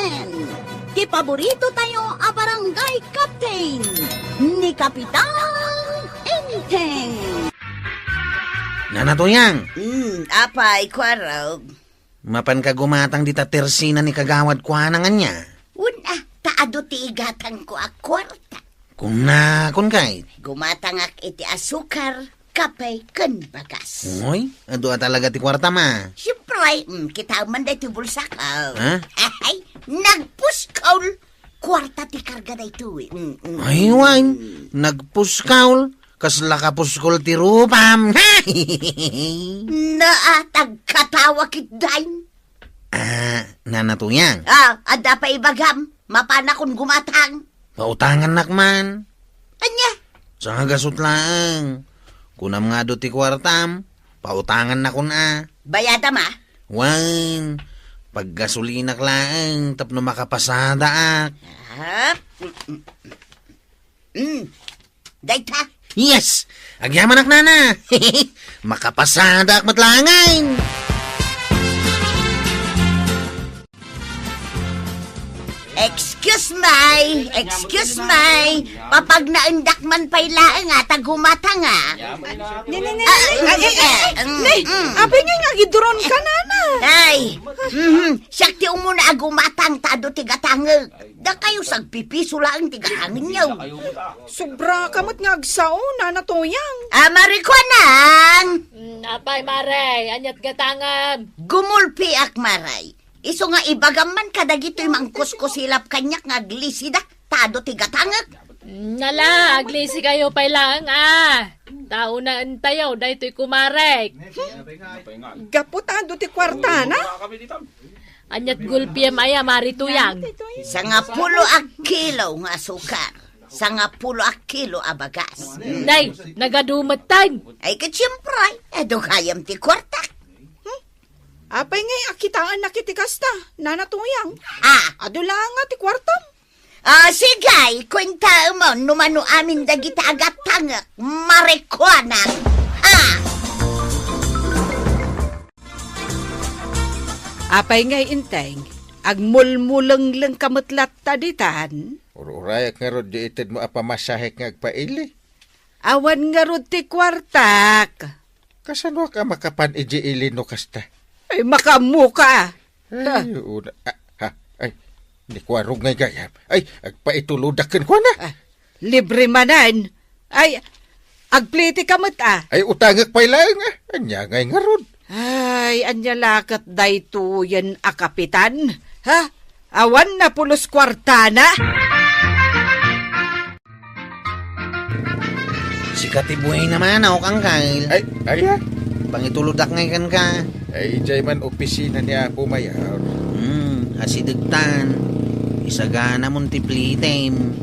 Captain! Ti paborito tayo a barangay captain ni Kapitan Enteng. Nanatuyang, Apay, kwarog. mapan ka gumatang di tatersina ni kagawad kwa nangan niya. Una, taado ti igatang ko a kwarta. Kun kay. Gumatang ak iti asukar, kapay, kan bagas. Uy, ado talaga ti kwarta ma. Siyempre, kita man da iti bulsakaw. Ha? Ay, nagpuskaw. Kwarta ti karga da ito eh. Ay, wine, nagpuskaw. Kasla ka puskol ti rupam. Naatag katawa kit dain. Nanatuyang, Ada pa ibagam. Mapana kung gumatang. pautangan nakman. Anya? Sa gasot lang. Kunam nga do ti kwartam, pautangan na kun Bayada ma? Wine, paggasolinak lang, tapno makapasada ak. Dayta. Yes! Agyaman ak nana! Makapasada ak matlangain! Excuse my. Papag naindak man pa'y laeng tagumata nga. Abay nga giduron ka nana. Ay, sakti umuna agumatang tado tigatangag. Da kayo sagpipiso lang tigatangin niyo. Sobra kamot nga agsao, nanatuyang. Marikwanang! Apay, Maray, anyat gatangan. Gumulpi ak maray. Iso nga ibagaman kadagito'y mangkuskusilap kanyak nga glisida. Tado tigatangag. Nala, aglisi kayo pay lang Tao na antayaw, dahito'y kumarek. Gaputado ti kwarta na. Anyat gulpiem aya, marituyang. Sa nga 10 kilo nga asukar. Sa nga 10 kilo abagas. Nay, nagadumatag. Ay katsiyempre, edo kayam ti kwartak. Apay ngay akitaan na kitikasta, nanatuyang. Ado lang nga ti kwartam. Sigay, kwenta mo, numano amin dagita agatangak, marikwanan. Apay ngay inteng, agmulmulang lang kamatlat taditan. Urayak nga rod di itid mo apamasahik nga agpaili. Awan nga rod ti kwartak. Kasano ka makapan iji no kasta? Ay, makamuka. Ay, una. Ay, di ko arog ngay gayam. Ay, agpaituludakan ko na. Libre manan. Ay, agpliti kamot Ay, utangak pa'y lang Anya ngay nga rod. Ay, anya lakat dayto yan kapitan. Ha? Awan na pulos kwartana. Si Katibuhay naman ako kang kail. Ay, Pangituludak ngay ka. Ay, jay man opisina niya pumayaw. Asidagtan. Isagana mong tiplitem.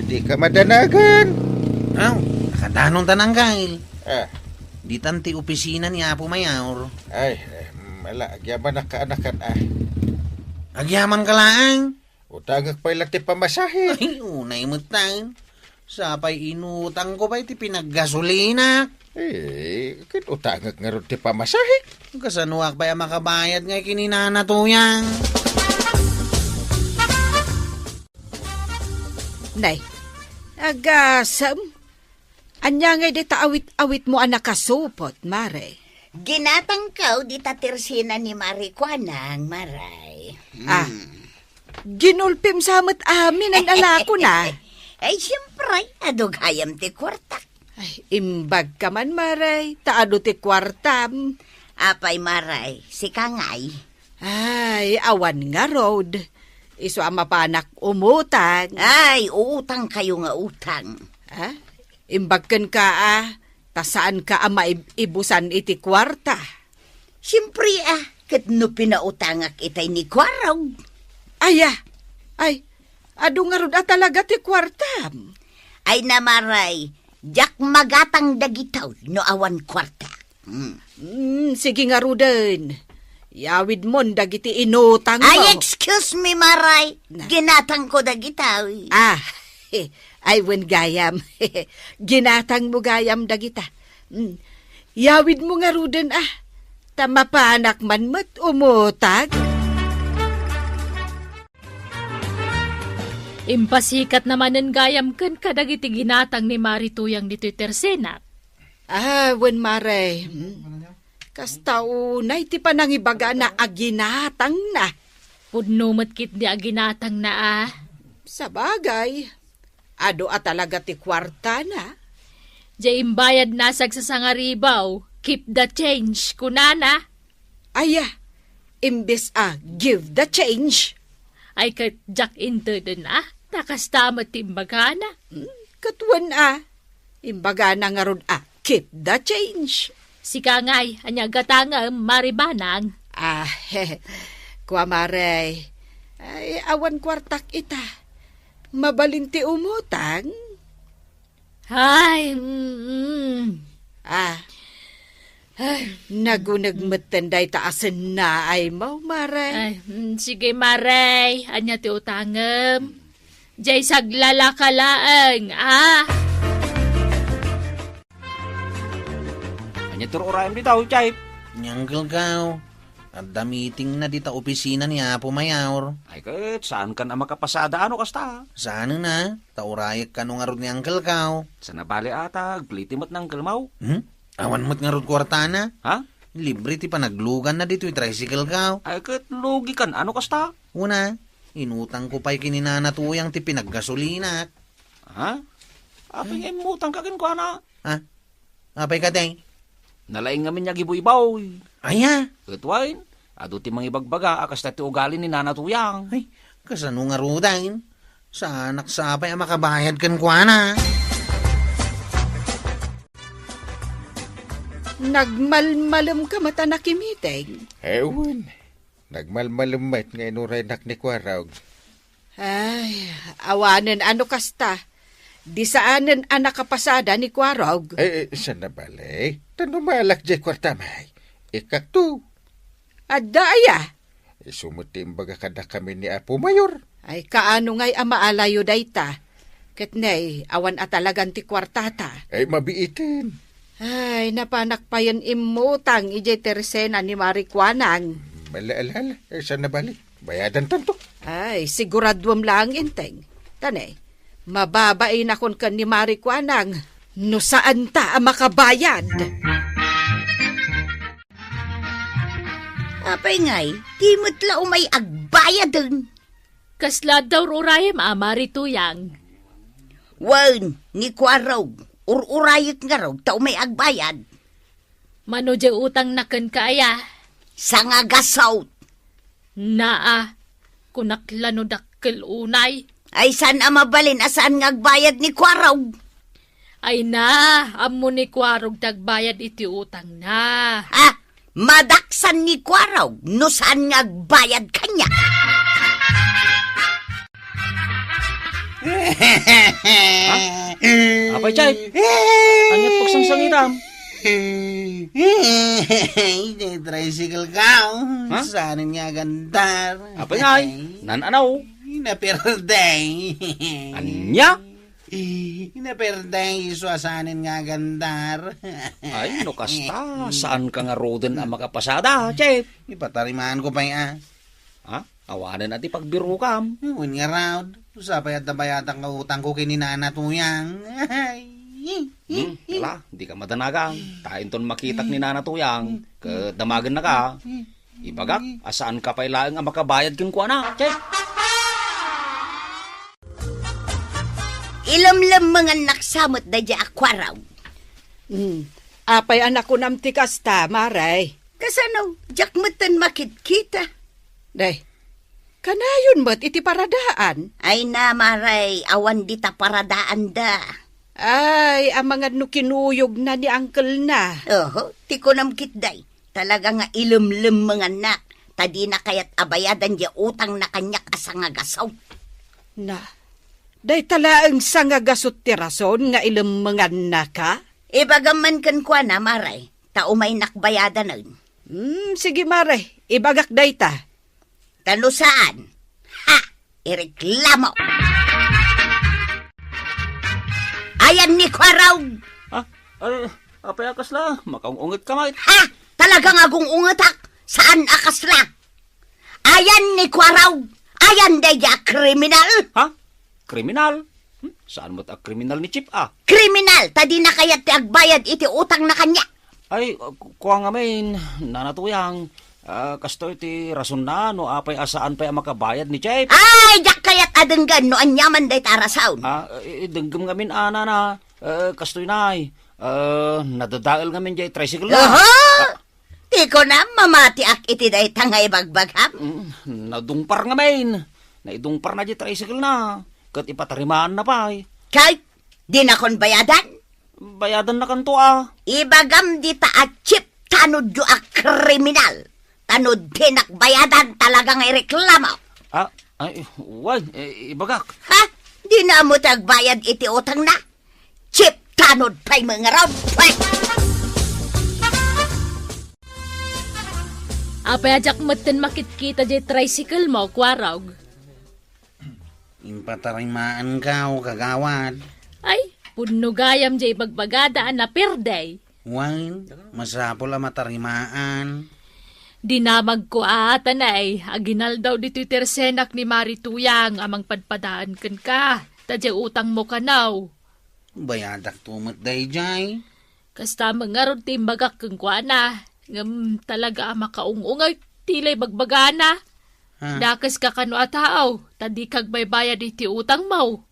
Di ka madanagan. Nakatanong tanang kail. Di Ah, tanti opisina ni Apo Mayor. ay, mala, agyaman na kaanakan Agyaman ka lang. Utangak pa'y lang ti pamasahe. Ay, unay mo tayo. Sapay inutang ko ba iti pinaggasolina? Utangak nga ron ti pamasahe. Kasanuak ba yung makabayad nga kininanatuyang? Nay, agasam. Anya nga di awit mo anak kasupot, Mare. Ginatang kaw di tatirsina ni Marikwanang, Maray. Ginulpim samot amin ang alako na. Ay, siyempre, adugayam ti kwartak. Ay, imbag ka man, Maray. Taado ti kwartam. Apay, Maray, si Kangay. Ay, awan nga road. Iso ang mapanak umutang. Ay, utang kayo nga utang. Imbagkan ka tasaan ka maibusan iti kwarta. Siyempre, kat no pinautangak itay ni Kwarog. Ay, ado nga road talaga ti kwartam. Ay namaray, jak magatang dagitaw no awan kwarta. Sige nga roden. Yawid mon dagiti inutang mo. Ay, excuse me, Maray. Ginatang ko dagitaw. Ay, wen gayam. Ginatang mo gayam dagita. Yawid mo nga roden Tamapanak man mat umutag. Impasikat naman ng gayam kan kadagiti ginatang ni Marituyang dito'y tersenat. Wen Maray. Kasta unay ti panangibaga na aginatang na. Pudnumat kit di aginatang na Sa bagay, ado at talaga ti kwarta na. Diya imbayad na sagsasangaribaw. Keep the change, kunana. Aya, imbes give the change. Ay kat Jack into dun takas tamat timbaga na. Katuan imbaga na nga ron keep the change. Si Kangay, anya gatanga maribanang. Kwa Maray, ay awan kwartak ita. Mabalinti umutang. Ay, Nagunagmatanday taasan na ay mau, Maray. Ay, sige Maray, anya ti utangem. Jay saglalakalaeng, Anya turo orayam di tao, Chay. Nyangkel kau. At damiting na dita opisina ni Apo Mayor. Ay kat, saan ka na makapasada ano kasta? Saan na? Taurayak ka nung arod ni Uncle kau. Sa nabali ata, glitimat ng kalmaw. Awan mo't nga rod kwarta na. Ha? Libre ti panaglugan na dito tricycle kau. Ay kat, lugi kan ano kasta? Una, inutang ko pa'y kininanatuyang ti pinaggasolina. Ha? Aping imutang kakin ko na. Ha? Apay ka tay? Nalaing ngamin niya gibu-ibaw. Aya! Katwain, ado ti mga ibagbaga, akas na ti ugali ni nanatuyang. Ay, kasano nga rudain? Sa anak sapay ang makabayad kan kwa na. Nagmalmalam ka mata na kimiteng. Ewan. Nagmalmalumat nga inuray nak ni Kwarog. Ay, awanan ano kasta. Di saanan anak kapasada ni Kwarog. Saan na bali? Tanumalak jay kwarta may. Ikak tu. Adaya. Sumutim baga kada kami ni Apo Mayor. Ay kaano nga'y amaalayo dayta. Ketnay, awan atalagan ti kwartata. Ay mabiitin. Ay, napanak pa yan imutang ijay tersena ni Marikwanang. Malaalala. Saan na bali? Bayadan tanto. Ay, siguradwam lang inteng. Tanay, mababain akon kan ni Marikwanang. No saan ta ang makabayad? Apay ngay, di mo't umay agbayad dun. Kasla daw urayam Marituyang. Wan, ni Kwarog, urayot nga raw, ta umay agbayad. Mano dya utang na kan kaya. Sa nga gasaw. Kunaklano dakkel unay. Ay saan mabalin asaan nga agbayad ni Kwarog? Ay na, amo ni Kwarog tagbayad iti utang na. Madaksan ni Kwarog, no saan nga agbayad kanya? Apay, Chay. Anya pagsangsangitam. Tricycle kau. Ha? Saan nga gandar? Apay ngay, nananaw. Inaperday. Anya? Inaperday iswasanin nga gandar. Ay, no kasta. Saan ka nga roden ang makapasada, Chay? Ipatarimaan ko pa Ha? Awanan ati pagbiro kam. Uwin nga raw. Usapay at nabayatang kautang ko kininanatuyang. Wala, di ka madanagang. Tayin ton makitak ni nanatuyang. Kadamagan na ka. Ibagak, asaan ka pailaang ang makabayad kong kuha na, Chay? Ilamlam mga naksamot na dya akwaraw. Apay anak ko namti kasta, Maray. Kasano, jakmatan makit-kita. Day, kanayon mo't iti paradaan. Ay na, Maray, awan dita paradaan da. Ay, ang mga nukinuyog na ni Uncle na. Oho, ti ko namkitday. Talaga nga ilamlam mga nak. Tadi na kaya't abayadan dya utang na kanyak asa nga gasaw. Na, day talaang sangagasot ti rason nga ilang mga naka? Ibagaman kan kwa na, Maray. Tao may nakbayadan nun. Sige, Maray, ibagak day ta. Tano saan? Ha! Ireklamo! Ayan ni Kwaraw! Ha? Apay akas la, makaungungit ka mait. Ha! Talagang agong ungatak! Saan akasla? Ayan ni Kwaraw! Ayan daya kriminal! Ha? kriminal. Saan mo't ang kriminal ni Chip Kriminal, tadi na kayat ti agbayad iti utang na kanya. Ay, kuha nga main, nanatuyang. Kasto iti rason na, no apay asaan pa'y ang makabayad ni Chip. Ay, jak kayat adenggan no anyaman day tarasaon. Denggam ngamin ana na. Kastoy na nadadaal ngamin jay tricycle na. Ti ko na mamati ak iti day tangay bagbagham. Nadungpar ngamin. Naidungpar na jay tricycle na. Kat ipatarimaan na pa Kay, di na kon bayadan. Bayadan na kanto Ibagam di ta at Chip tanod yu ak kriminal. Tanod din ak bayadan talagang ireklamo. Ay, wag, ibagak. Ha? Di na mo tagbayad iti utang na. Chip tanod pa'y mga raw. Apay ajak maten makit-kita jay tricycle mo, kwarog. Impatarimaan ka o kagawad. Ay, puno gayam jay bagbagadaan na perday. Wine, masapol ang matarimaan. Dinamag ko atanay, aginal daw dito tersenak ni Marituyang amang padpadaan kan ka. Tadya utang mo kanaw. Bayadak tumot day jay. Kasta mga ron timbagak kang kuana. Ngam talaga makaungungay, tilay bagbagana. Dakas ka kano ataaw, tadi kag baybayad iti utang mo.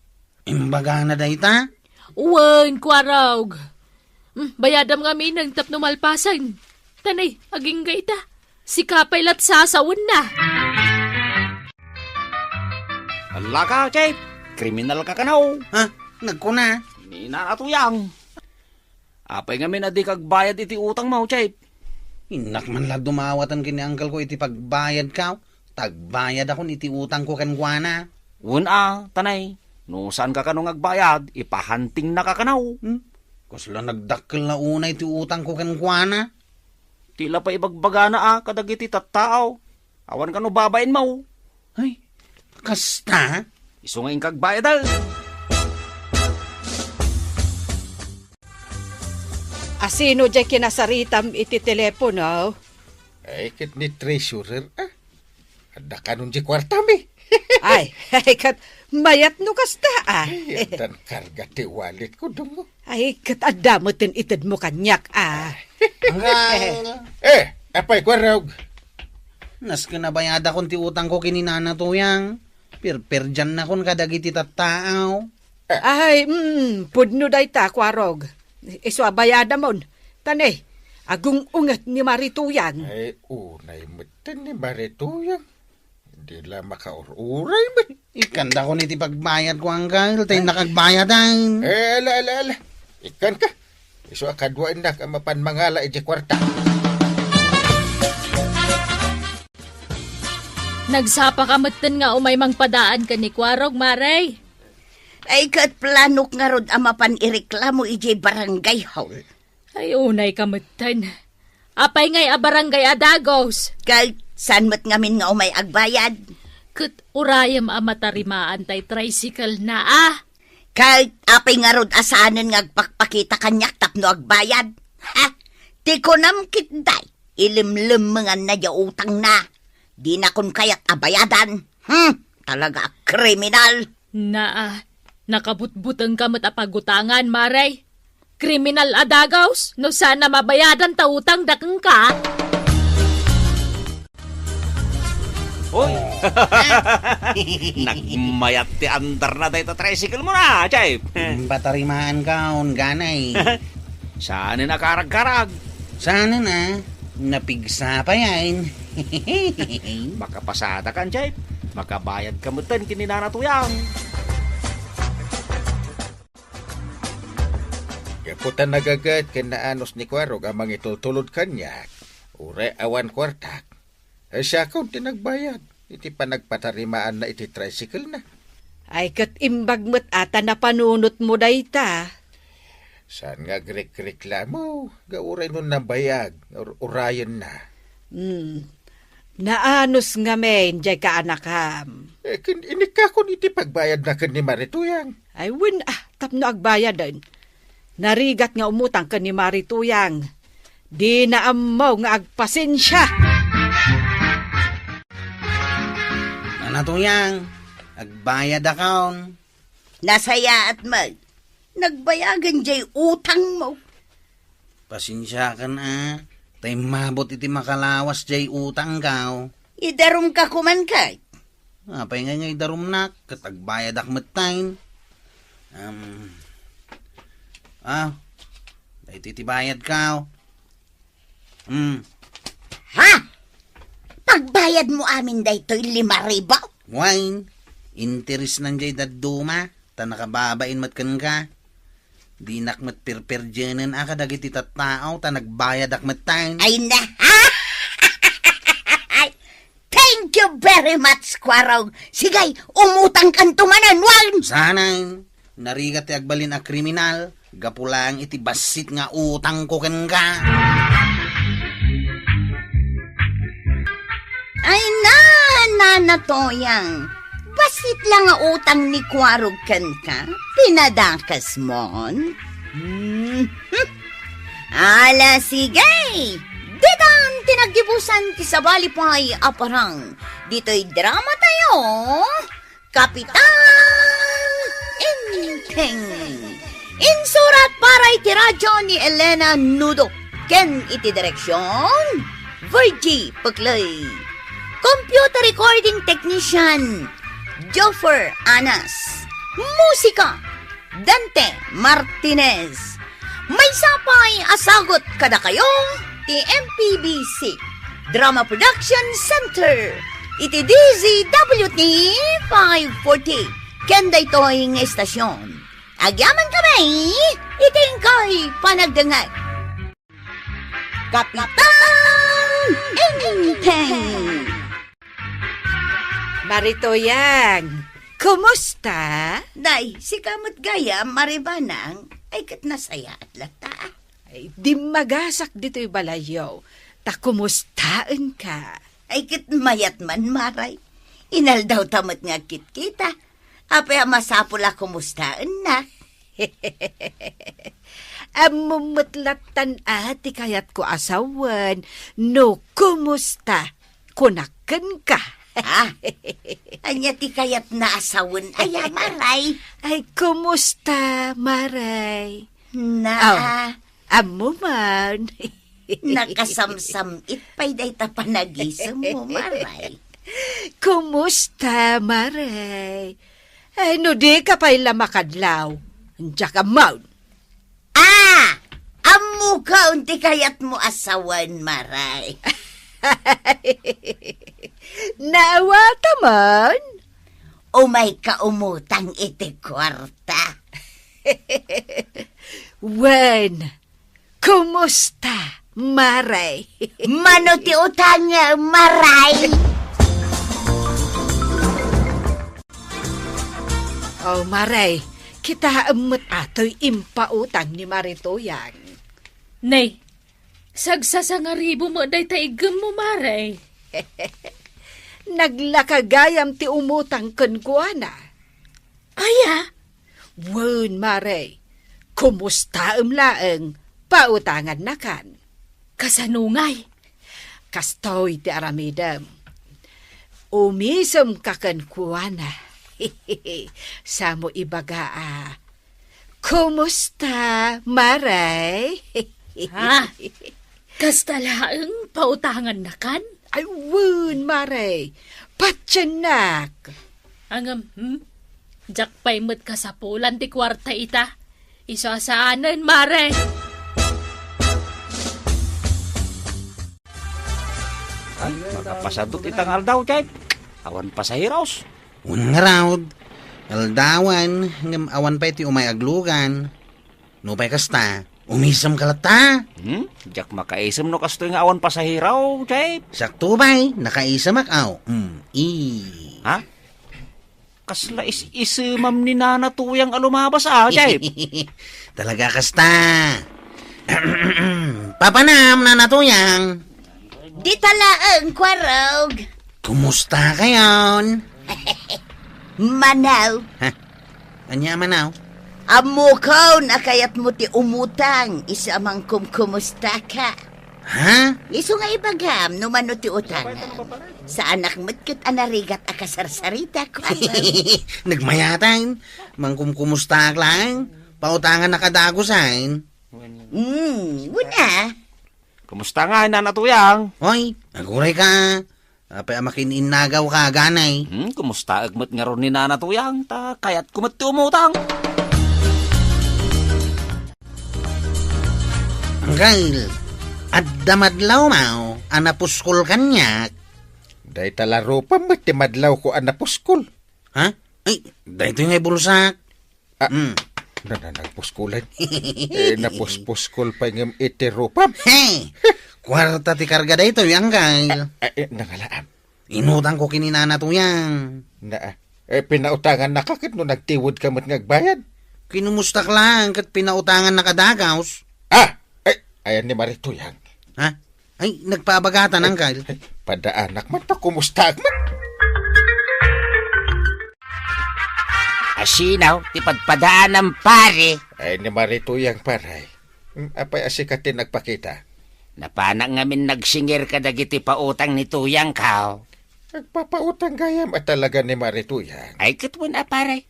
Imbaga na day ta? Uwan, kwarog. Bayadam nga minang tapno malpasan. Tanay, aging gaita. Si kapay lat sasawan na. Hala ka, Chip. Kriminal ka kanaw. Nagkuna. Ninanatuyang. Apay nga minadi kag bayad iti utang mo, Chip. Inak man lang dumawatan kini uncle ko iti pagbayad ka. Tagbayad ako iti utang ko kankwana. Tanay. No saan ka kanong agbayad, ipahanting na ka kanaw. Kusla nagdakkel na una iti utang ko kankwana. Tila pa ibagbaga na kadagiti tattaaw. Awan ka no babain mo. Ay, kasta? Iso nga yung kagbayad Asino jay kinasaritam iti telepono? Ay, kit ni treasurer, Ada ka nun di kwartam Ay, kat mayat no kasta Dan karga ti wallet ko dungo. Ay, kat adamutin itid mo kanyak Hanggang. Apay kwarog. Nas kinabayada kon ti utang ko kininana tuyang. Pirpir dyan na kon kadagiti tattaaw. Ay, pudno day ta, kwarog. Iso bayada mon. Tanay, agung ungat ni Marituyang. Ay, unay matan ni Marituyang. Hindi lang makaururay ba? Ikanda ko niti pagbayad ko hanggang. Tayo nakagbayadan. Ala. Ikan ka. Iso akadwain na ka mapanmangala iti kwarta. Nagsapa ka maten nga umay mang padaan ka ni kwarog, Maray. Ay kat planok nga rod amapan ireklamo iti barangay hall. Ay, unay ka maten. Apay ngay a barangay adagos. Kay saan mat ngamin nga umay agbayad? Kat urayam a matarimaan tay tricycle na Kay apay nga rod asanan nga agpakpakita kanyak tapno agbayad. Ha? Di ko namkit day. Ilimlim mga nadya utang na. Di na kun kayat abayadan. Talaga kriminal. Nakabutbutang kamot apagutangan, Maray. Kriminal adagaws, no sana mabayadan ta utang dakeng ka. Hoy! Nagmayat ti andar na tayo tricycle mo na, Chip. Patarimaan ka on ganay. Saan na karag-karag? Sana na. Napigsa pa yan. Makapasada kan, Chip. Makabayad ka mutan kininanatuyang. Kaputan nagagat kinaanos ni Kwarog amang itutulod kanya. Ure awan kwartak. Siya kung tinagbayad. Iti pa nagpatarimaan na iti tricycle na. Ay, kat imbagmat ata na panunot mo dayta. Saan nga reklamo? Gauray nun nabayag. Urayan na. Naanos nga men, jay ka anakam. Inikakon iti pagbayad na kan ni Marituyang. Ay, tapno agbayad din. Narigat nga umutang ka ni Marituyang. Di na amaw nga agpasensya. Nanatuyang, agbayad akaon. Nasaya at nagbayagan jay utang mo. Pasensya ka na. Tay mabot iti makalawas jay utang kaw. Idarum ka kuman kay. Apay nga ngay darum nak, katagbayad akmatain. Dahil titibayad kaw. Ha? Pagbayad mo amin daytoy 5,000? Wine, interes nandiyan daduma, ta nakababain matkan ka. Di nakmat perperjenan aka dagiti tattao, ta nagbayad akmatain. Ay na! Thank you very much, Kwarog. Sigay, umutang kan tumanan, Juan! Sanay, narigat ti agbalin a kriminal, gapulang iti basit nga utang ko ken ka. Ay na toyang. Basit lang nga utang ni Kwarog kan ka. Pinadakas mon. Ala, sige! Ditan tinagdibusan ti sabali pa'y aparang. Dito'y drama tayo. Kapitan Inteng. Insurat para iti radyo ni Elena Nudo. Ken iti direksyon Virgie Paklay. Computer recording technician Joffer Anas. Musika Dante Martinez. May sapay asagot kada kayo ti MPBC Drama Production Center iti DZWT 540 kenda ito'y ng estasyon. Agyaman kami itingkay panagdangag. Kapitan Inteng. Maritoyang, kumusta? Day, si kamot gaya maribanang ay kat nasaya at lata. Ay, di magasak dito'y balayaw. Ta kumustaan ka? Ay kit mayat man maray. Inal daw tamot nga kit kita. Apay masapula kumustaan na. Amumutlatan ati kayat ko asawan. No, kumusta? Kunakan ka. Anya ti kayat na asawon ay maray. Ay, kumusta, Maray? Na, Amo man. nakasamsam itpay day ta panagisam mo maray. Kumusta, Maray? Ay, no di ka pa'y lamakadlaw. Diya ka maun. Amo ka unti kayat mo asawan maray. Naawa taman? Umay ka umutang iti kwarta. Wen, kumusta, Maray? Mano ti utang maray. Oh, Maray, kita amot ato'y impautang ni Maritoyang. Nay, sagsasangaribo mo day taigam mo, Maray. Naglakagayam ti umutang kenkwana. Aya? Wen, Maray, kumusta laeng pautangan na kan? Kasanungay. Kastoy ti aramidam. Umisem ka kenkwana. Samo ibaga kumusta, Maray? Ha? Kastalaang pautangan na kan? Ay, wen, Maray. Patyanak. Angam, jak paimot ka sa pulan ti kwarta ita. Isasaanan, Maray. Ay, makapasadot itang aldaw, Chay. Awan pa sa hiraos. Unang raod, aldawan, ngam awan pa iti umay aglugan. No pa'y kasta, umisam kalata. Jak makaisam no kasto nga awan pa sa hiraw, Chay. Sakto ba'y, nakaisam akaw. Ha? Kasla isimam ni Nana Tuyang alumabas Chay. Talaga kasta. Papanam, Nana Tuyang. Di talaang Kwarog. Kumusta kayon? Manaw. Anya manaw? Amo ko na kayat mo ti umutang. Isa mang kumusta ka. Ha? Iso nga ibagam, numano ti utang. Sa anak mo't kat anarigat akasarsarita ko. Nagmayatan. Mangkumkumusta lang. Pautangan na kadagosain. Wala. Kumusta nga, nanatuyang? Hoy, aguray ka. Apay makininagaw ka, ganay. Kumusta agmat nga ron ni nanatuyang? Ta kayat kumat ti umutang. Anggal, at damadlaw mao, anapuskol kanyak. Day talaro pa ti madlaw ko anapuskol. Ha? Ay, dahito yung bulsak. Nagpuskulan. Napuspuskol pa ng itiropam. Hey! Kwarta ti karga dahito yung anggal. Nangalaam. Inutang ko kininana to yan. Pinautangan na kakit no nagtiwod ka mat ngagbayad. Kinumustak lang kat pinautangan na kadagaws. Ayan ni Marituyang. Ha? Ay, nagpabagatan anggal. Padaanak man pa kumusta man. Asinaw, tipadpadaan ng pare. Ay ni Marituyang paray. Apay asikatin nagpakita. Napana ngamin nagsingir ka dagiti pautang ni Tuyang kao. Nagpapautang gayam at talaga ni Marituyang. Ay katwan pare.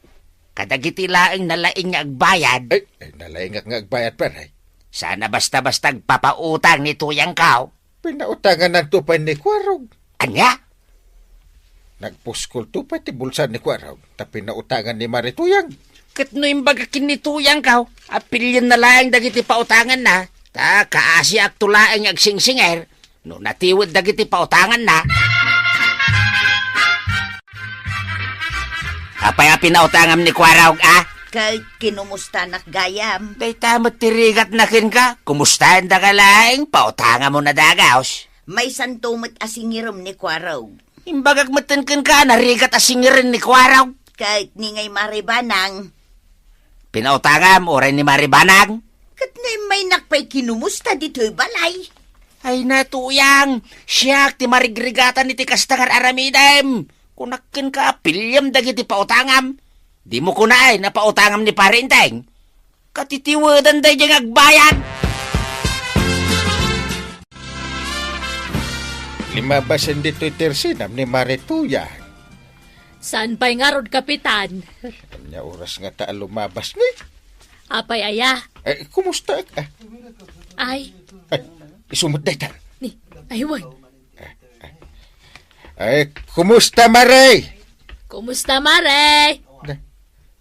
Kadagiti laing nalaing nga agbayad. Ay nalaingak nga agbayad paray. Sana basta-basta papautang ni Tuyang kao. Pinautangan ng tupay ni Kwarog. Anya? Nagpuskol tupay ti bulsa ni Kwarog. Tapi nautangan ni Marituyang. Katno yung bagakin ni Tuyang kao. Apilyan na laing dagiti pautangan na. Ta kaasi ak tulaing agsingsingir. No natiwid dagiti pautangan na. Apay pinautangan ni Kwarog Kahit kinumusta nak gayam. Day tamot tirigat na kin ka. Kumustahan da ka laing, pautanga mo na dagaos. May santumot asingirom ni Kwaraw. Imbagag matan kin ka, narigat asingirin ni Kwaraw. Kahit ni ngay maribanang. Pinautangam, oray ni Maribanang. Kat na may nakpay kinumusta dito'y balay. Ay natuyang, siyak ti marigrigatan iti kastangar aramidem. Kunakin ka, pilyam dagiti pautangam. Di mo kunay na pautangam ni Parinteng. Katitiwadan day diyang agbayad. Limabasan dito'y tersinam ni Marituyang. Saan pa'y nga rod, Kapitan? Kanya oras nga ta lumabas ni. Apay aya. Kumusta ka? Ay, Isumot daytan. ni, aywan. Kumusta Maray? Kumusta, Mare?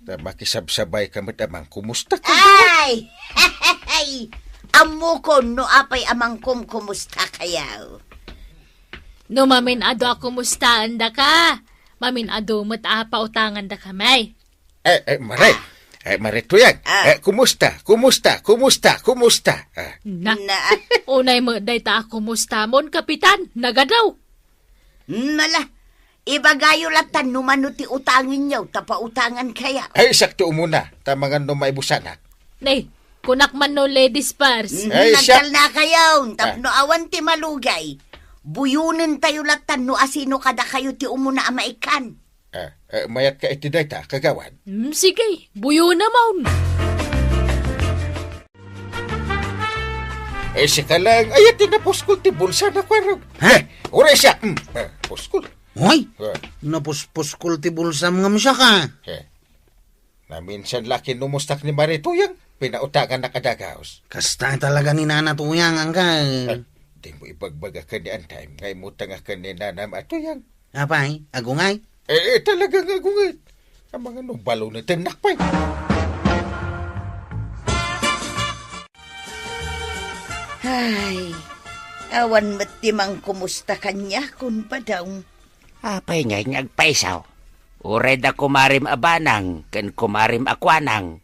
Makisabsabay ka amang kumusta ka? Ay! Amo ko no apay amangkom kumusta kayaw? No mamin ado ako mustaan da ka. Mamin ado pautang da kamay. Maray. Marituyang. Kumusta? Na, unay mo day ta ako mustamon, Kapitan. Nagadaw. Nala, ibagayo latan numano ti utangin niyo, tapautangan kaya. Sakto muna. Tamangan no maibusanak. Nay, kunak man no ladies purse. Nagkal na kayaw, tapno awan ti malugay. Buyunin tayo latan no asino kada kayo ti umuna amaikan. Mayat ka iti dayta, kagawan. Sige, buyo na maun. Sika lang, ayat na puskul ti bulsa na Kwarog. Uray siya. Puskul. Hoy, napuspuskol ti bulsam ngam siya ka. Na minsan laki numustak ni Marituyang, pinautangan na kadagaos. Kasta talaga ni Nana Tuyang, anggal. Di mo ibagbaga ka ni Antime, ngay mo tanga ka ni Nanam Atuyang. Apay, agungay. Talagang agungit. Ang mga nubalo na tinakpay. Ay, awan matimang kumusta kanya kun pa daw. Apay nga agpaisaw. Uray da kumarim abanang, kan kumarim akwanang.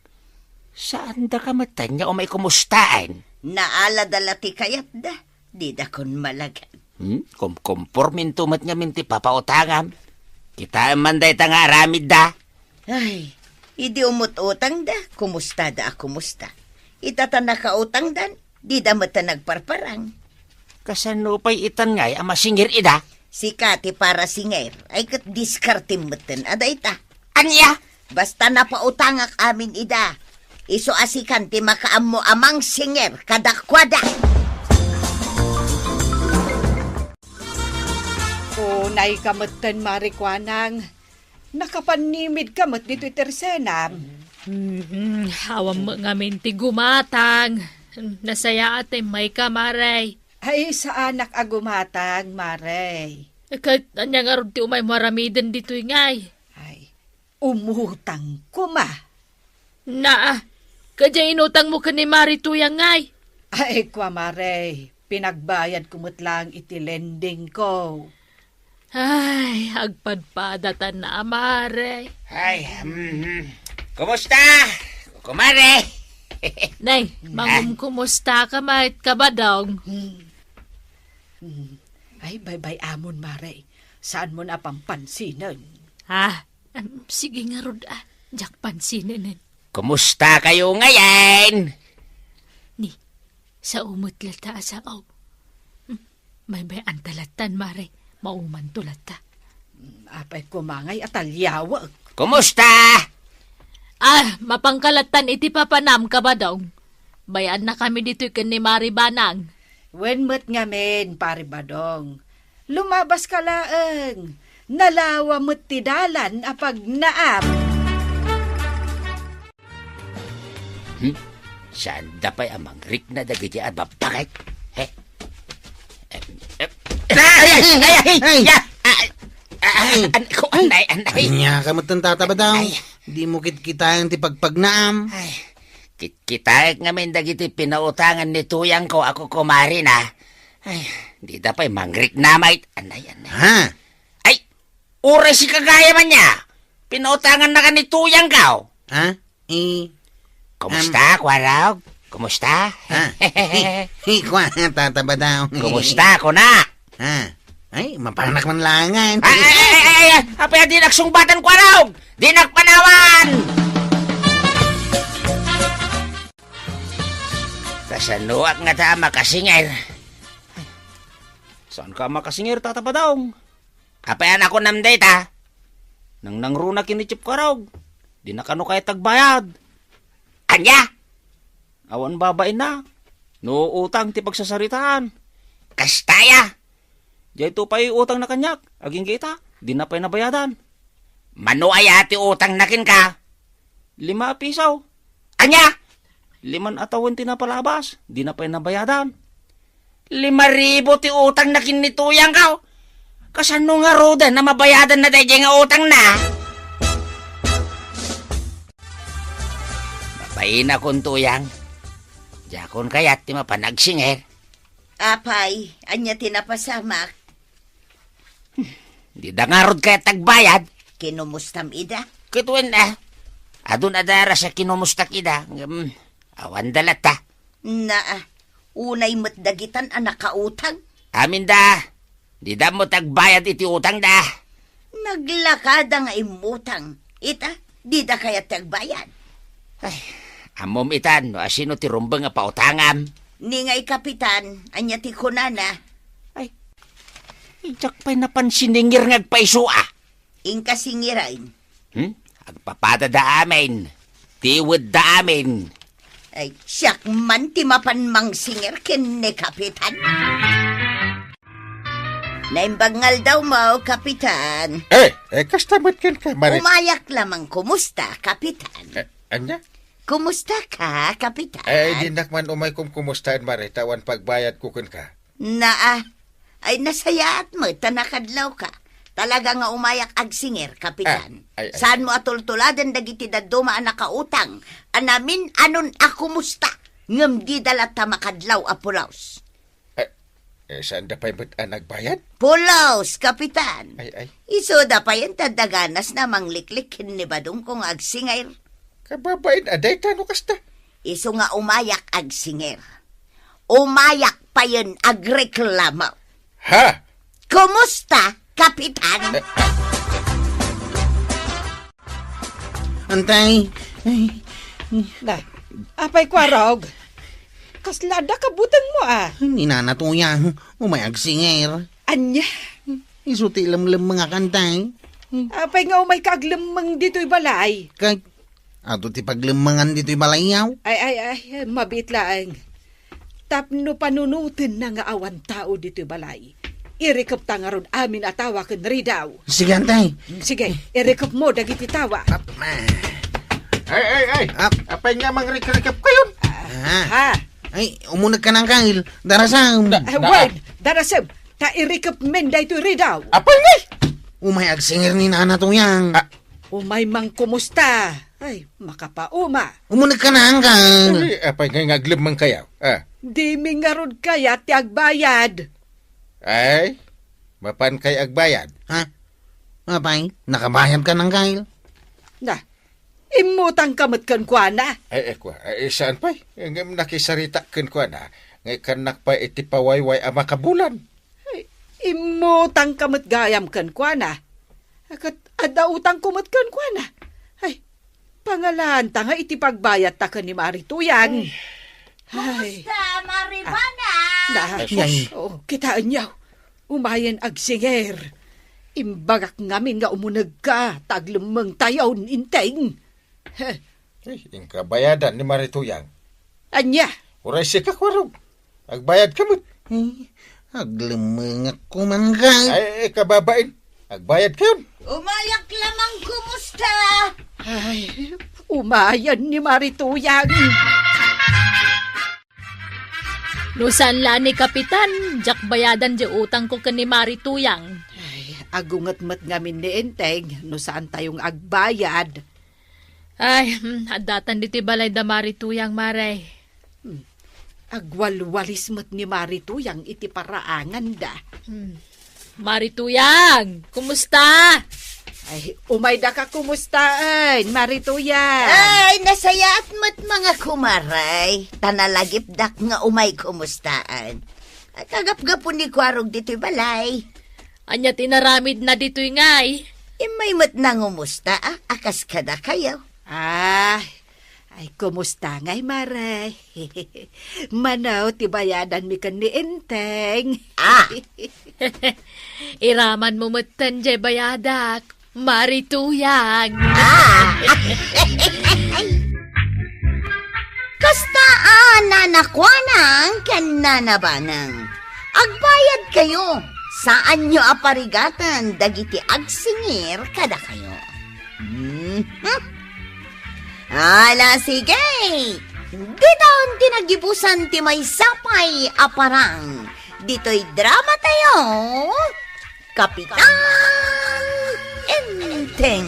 Saan da ka matanya o may kumustaan? Naala dalati kayat da, di da kun malagan. Kumpormin tumat nga minti papautangam. Kita manday ta nga aramid da. Ay, idi umut-utang da, kumusta da kumusta. Itata nakautang dan, di da mata nagparparang. Kasano pa'y itan ngay ang masingir ida? Si Kati para singer, ay kat diskartim matan aday ta. Anya? Basta napautangak amin ida. Iso asikan ti makaam mo amang singer kadakwada. Unay kamutan marikwanang. Nakapanimid kamot dito itersenam. Hawam mo nga minti gumatang. Nasaya ate may kamaray. Ay, sa anak agumatang, Maray. Kahit anya nga ron ti umay maramidan dito ngay. Ay, umutang ko ma. Na, kadya inutang mo ka ni Marituyang ngay. Ay, kwa Maray, pinagbayad kumutlang iti lending ko. Ay, agpadpadatan na Maray. Ay, kumusta? Kumare. Nay, kumusta ka mait ka ba daw? Ay, bye-bye amon, Maray. Saan mo na pampansinan? Ha? Sige nga rod, jak pansinin. Kumusta kayo ngayon? Ni, sa umot lata asaw. May antalatan, Maray. Mauman tulata. Apay kumangay at alyawag. Kumusta? Mapangkalatan iti papanam ka ba daw? Bayan na kami dito ni Mari Banang. Wen mo't ngamen, pare badong. Lumabas ka laeng. Nalawa mo't tidalan apag naam. Saan dapay amang rik na dagiti at babakit? Anay. Anya kamutan tatabadaw. Di mo kita yung tipagpagnaam. Kita ngamin dagiti pinautangan ni tuyang ko ako kumari na. Ay, di dapay mangrik na mait. Anay. Ha? Ay, ure si kagaya man niya. Pinautangan na ka ni tuyang ka. Ha? Kumusta, Kwarog? Kumusta? Ha? Kwa, tatabadaw. Kumusta ko na? Ha? Ay, mapanak man langan. Ay! Apay di nagsungbatan, Kwarog! Di nagpanawan! Kasanuak nga ta makasingir. Saan ka makasingir, Tata Badong? Apay anak ko namday ta. Nang nangruna kinichip ka raw. Di na kano kaya tagbayad. Anya? Awan babain na. Nuutang ti pagsasaritaan. Kastaya? Diya ito pa utang na kanyak. Aging kita. Di na pa'y nabayadan. Mano ay ati utang nakin ka? 5 pisaw. Anya? 5 atawan ti napalabas. Di na pa'y nabayadan. 5,000 ti utang nakin ni tuyang ka. Kasano nga roda na mabayadan na dahil nga utang na? Babayin akong tuyang. Diyakon kaya't ti mapanagsingir. Apay, anya tinapasamak. Di dangarod kaya't tagbayad. Kinumustam ida. Kituin na. Adun adara sa kinumustak ida. Awan dalata. Unay mo't dagitan anak kautang. Amin da. Di da mo tagbayad iti utang da. Naglakada nga imutang. Ita, di da kaya tagbayad. Ay, amom itan, no asino ti rumbang nga pautangam. Ni ngay kapitan, anya ti kunana. Ay, ijak pa'y napansiningir ngagpaisua. Ingka singirain. Agpapada da amin. Tiwid da amin. Ay, siyak man ti mapanmang singir kin ni kapitan. Naimbangal daw mo, kapitan. Kastamat kan ka, Marit. Umayak lamang, kumusta, kapitan? Anya? Kumusta ka, kapitan? Dinak man umay kumustaan, Marit. Tawan pagbayad ko kan ka. Ay nasayaat mo, tanakadlaw ka. Talaga nga umayak ag singir, kapitan. Saan mo atultuladan dagiti daduma ang nakautang? Anamin anon akumusta? Ngam di dalata makadlaw a pulaws. Saan da pa'y nagbayad? Pulaws, kapitan. Ay. Iso da pa yan tadaganas na mangliklik ni badong kong ag singir. Kababain, aday tano kasta. Iso nga umayak ag singir. Umayak pa yun ag reklamo. Ha? Kumusta, kapitan? Antay. Day, apay kwarog. Kaslada kabutang mo Hindi na natuyang. Umayag singir. Anya? Isuti lam mga kantay. Apay nga umay kaglamang dito'y balay. Kag, ato ti paglamangan dito'y balayaw. Ay, mabit lang. Tapno panunutin na nga awan tao dito'y balay. irikop ta nga ron amin atawa ken ridaw. Sige, antay. Sige, irikop mo dagiti tawa. Ay! Ap. Apay nga mangrik-rikap kayon? Ha? Ay, umunag ka ng kail. Darasang. Wait, darasem, ta irikop men dayto ridaw. Apay nga! Umay agsinger ni nana to yang. Umay mang kumusta? Ay, makapauma. Umunag ka ng kail. Ay, apay nga ngaglim man kayaw. Di mingarod kaya ti agbayad. Ay, mapan kay agbayad. Ha? Apay, nakabayad ka ng kail. Na, imutang kamot kan kwa na. Ay, saan pa'y? Ngam nakisarita ken kwa na. Ngay kanak pa iti pawayway ang makabulan. Imutang kamot gayam kan kwa na. Akat adautang kumot kan kwa na. Ay, pangalan ta nga iti pagbayad ta kan ni Marituyan. Ay, Kumusta, Maribana? kitaan niyaw. Umayan agsinger. Imbagak ngamin nga umunag ka, taglumang tayon inteng. Ay, yung kabayadan ni Marituyang. Anya, Uray si kakwarog. Agbayad ka mo. Aglamang ako man kail. Ay, kababain. Agbayad ka yun. Umayak lamang kumusta? ay, umayan ni Marituyang. Nusan la ni Kapitan, jak bayadan di utang ko ken ni Marituyang. Ay, agungat-mat ngamin ni Enteng, no saan tayong agbayad. Ay, adatan diti balay da Marituyang, Maray. Agwalwalis mat ni Marituyang iti paraangan da. Marituyang, kumusta? Ay, umay da ka kumustaan, Marituyang. Ay, nasayaat mo't mga kumaray. Tanalagip dak nga umay kumustaan. Ay, kagap-gapon ni Kwarog dito'y balay. Anya tinaramid na dito'y ngay. Imay mo't nangumusta, akas kada kayo. Ay, kumusta ngay, Maray? Manaw, tibayadan mi kan ni Enteng. Iraman mo matan jay bayadak, Marituyang. Kastaan nanakwanang kananabanang. Agbayad kayo. Saan nyo aparigatan dagiti agsingir kada kayo? Ala, sige. Dito'n tinagibusan ti may sapay aparang. Dito'y drama tayo. Kapitan Enteng.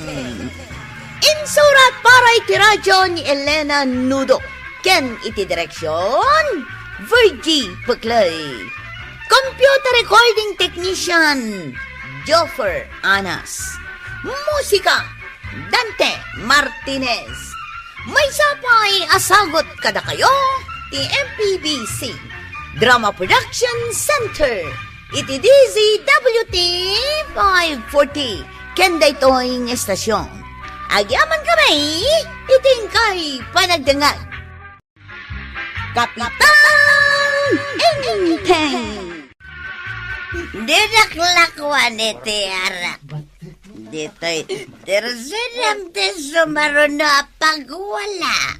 Insurat para iti radyo ni Elena Nudo. Ken iti direksyon, Virgie Buklay. Computer recording technician, Joffer Anas. Musika, Dante Martinez. May sapay asagot kada kayo, ti MPBC Drama Production Center. Iti DZWT 540. Kenda ito'y estasyon. Agyaman kami, itingkay panagdangal. Kapitan Enteng. Dinaklakwan iti arak. Dito'y tersenam te sumaruno pagwala.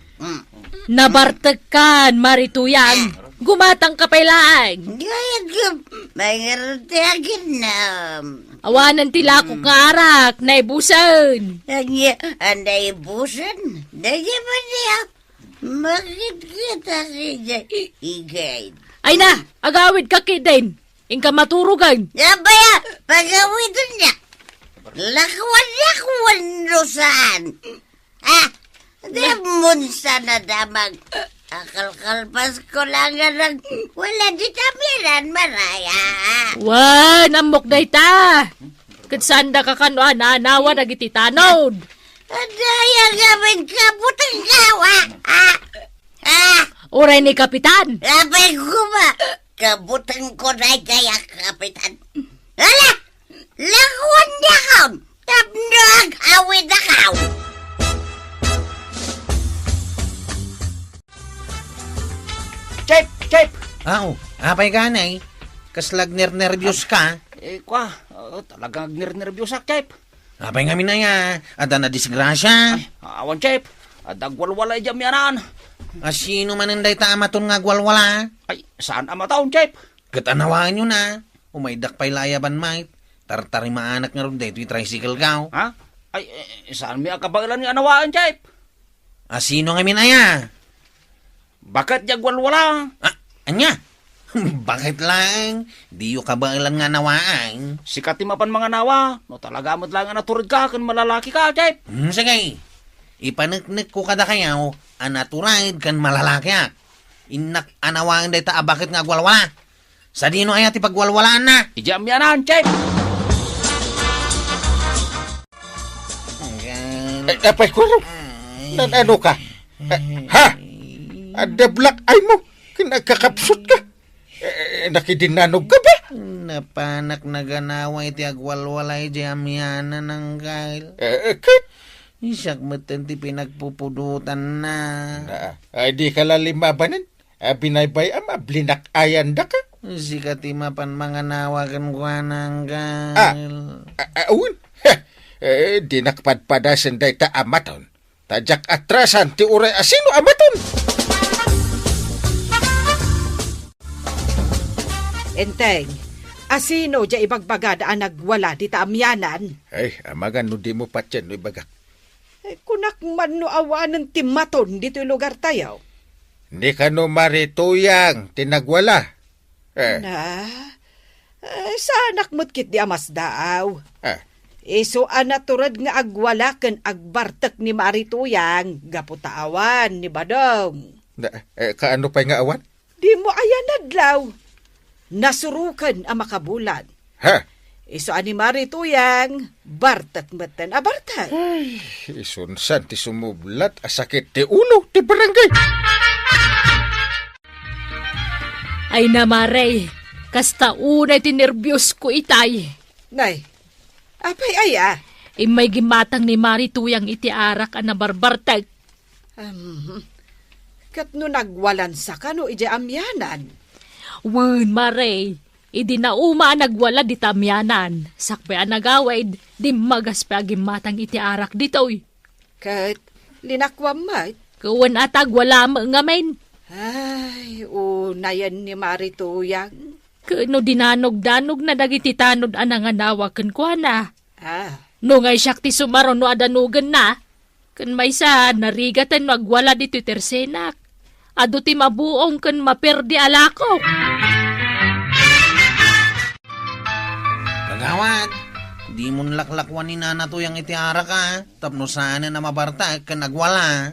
Nabartagkan, Marituyang. Gumatang kapailaan. Gayag, mayroon agin na. Awanan tila ko karak, naibusan. Anday busan, daya ba niya? Bakit kita siya igay? Ay na, agawid ka kidin. Ingka maturugan. Nabaya, pagawitin niya. Lakwan rusan. Demon sana damag. Akal-kalpas ko lang ng wala di tamiran, Maraya. Wan, amok day ta. Katsanda ka kanuan, nawa na giti tanod. Daya gawin ka, butang gawa. Uray ni Kapitan. Labay ko ba? Kabutang ko na kaya, Kapitan. Hala! Lakwan niya ka! Tapnog awid na ka! Chep! Apay ganay. Kaslag nervyos ka. Talagang nervyos ak, Chep. Apay nga minaya. Ada na disgrasya. Awan, Chep. Dagwalwala jam yanan. Sino man ang day ta amaton nga gwalwala? Ay, saan ama taon, Chep? Katanawaan nyo na. Umaydak pa'y layaban, mate. Tartari maanak nga ron dito yung tricycle ka. Ha? Ay, saan may akabagilan ni anawaan, Jay? Sino nga minaya? Bakit jagwalwala? Anya? Bakit lang? Di yung kabailan nga nawaan. Sikat mapan mga nawa. No talaga mo't lang naturod ka kan malalaki ka, Jay. Sige. Ipanagnak ko kada kayaw, anaturaid kan malalaki ak. Inak anawaan day ta bakit nga gwalwala. Sa dino ay ati pagwalwalaan na. Ijam yanan, Jay. Apay ko rin. Ano ka? Ha? Ada black eye mo. Kinagkakapsot ka. Nakidinanog ka ba? Napanak na ganawa iti agwalwalay di amyana ng kail. Kit? Isak matan ti pinagpupudutan na. Ay di ka lalimabanin. Binaybay ama, blinak ayan da ka. Sikat mapan mga nawagan ko ng kail. Awin. Di nakpadpadasan day ta amaton. Tajak atrasan ti uray asino amaton. Enteng, asino dya ibagbagada ang nagwala di taamyanan? Ay, amagan no di mo patyan no ibagak. Kunak man no awanan timaton dito yung lugar tayo. Ni ka no marituyang tinagwala. Na, sa anak mo't kit di amas daaw. Ah. Iso anaturad nga agwala ken agbartek ni Marituyang gaputaawan ni Badong. Kaano pa nga awan? Di mo ayan adlaw. Nasurukan ang makabulan. Ha? Iso ani Marituyang bartek meten abartek. Ay, isunsan ti sumublat asakit ti ulo ti barangay. Ay namaray, kasta unay tinervyos ko itay. Nay, apay aya? May gimatang ni Marituyang iti arak ang nabarbartag. Kat no nagwalan sa kano ije amyanan. Wen, Maray, idi na uma nagwala di tamyanan. Sakpe ang nagawid, di magas pa gimatang iti arak ditoy. Kat linakwam mat. Kawan atag wala mo nga men. Ay, unayan ni Marituyang. Kano dinanog-danog na dagiti tanod anang anawakan ko na. No ngay siyak ti sumaron no adanugan na. Kan may sa narigatan magwala dito tersenak. Ado ti mabuong kan maperdi alako. Kagawad, di mo nalaklakwan ni Nana Tuyang iti arak ka. Tapno sana na mabarta kan nagwala.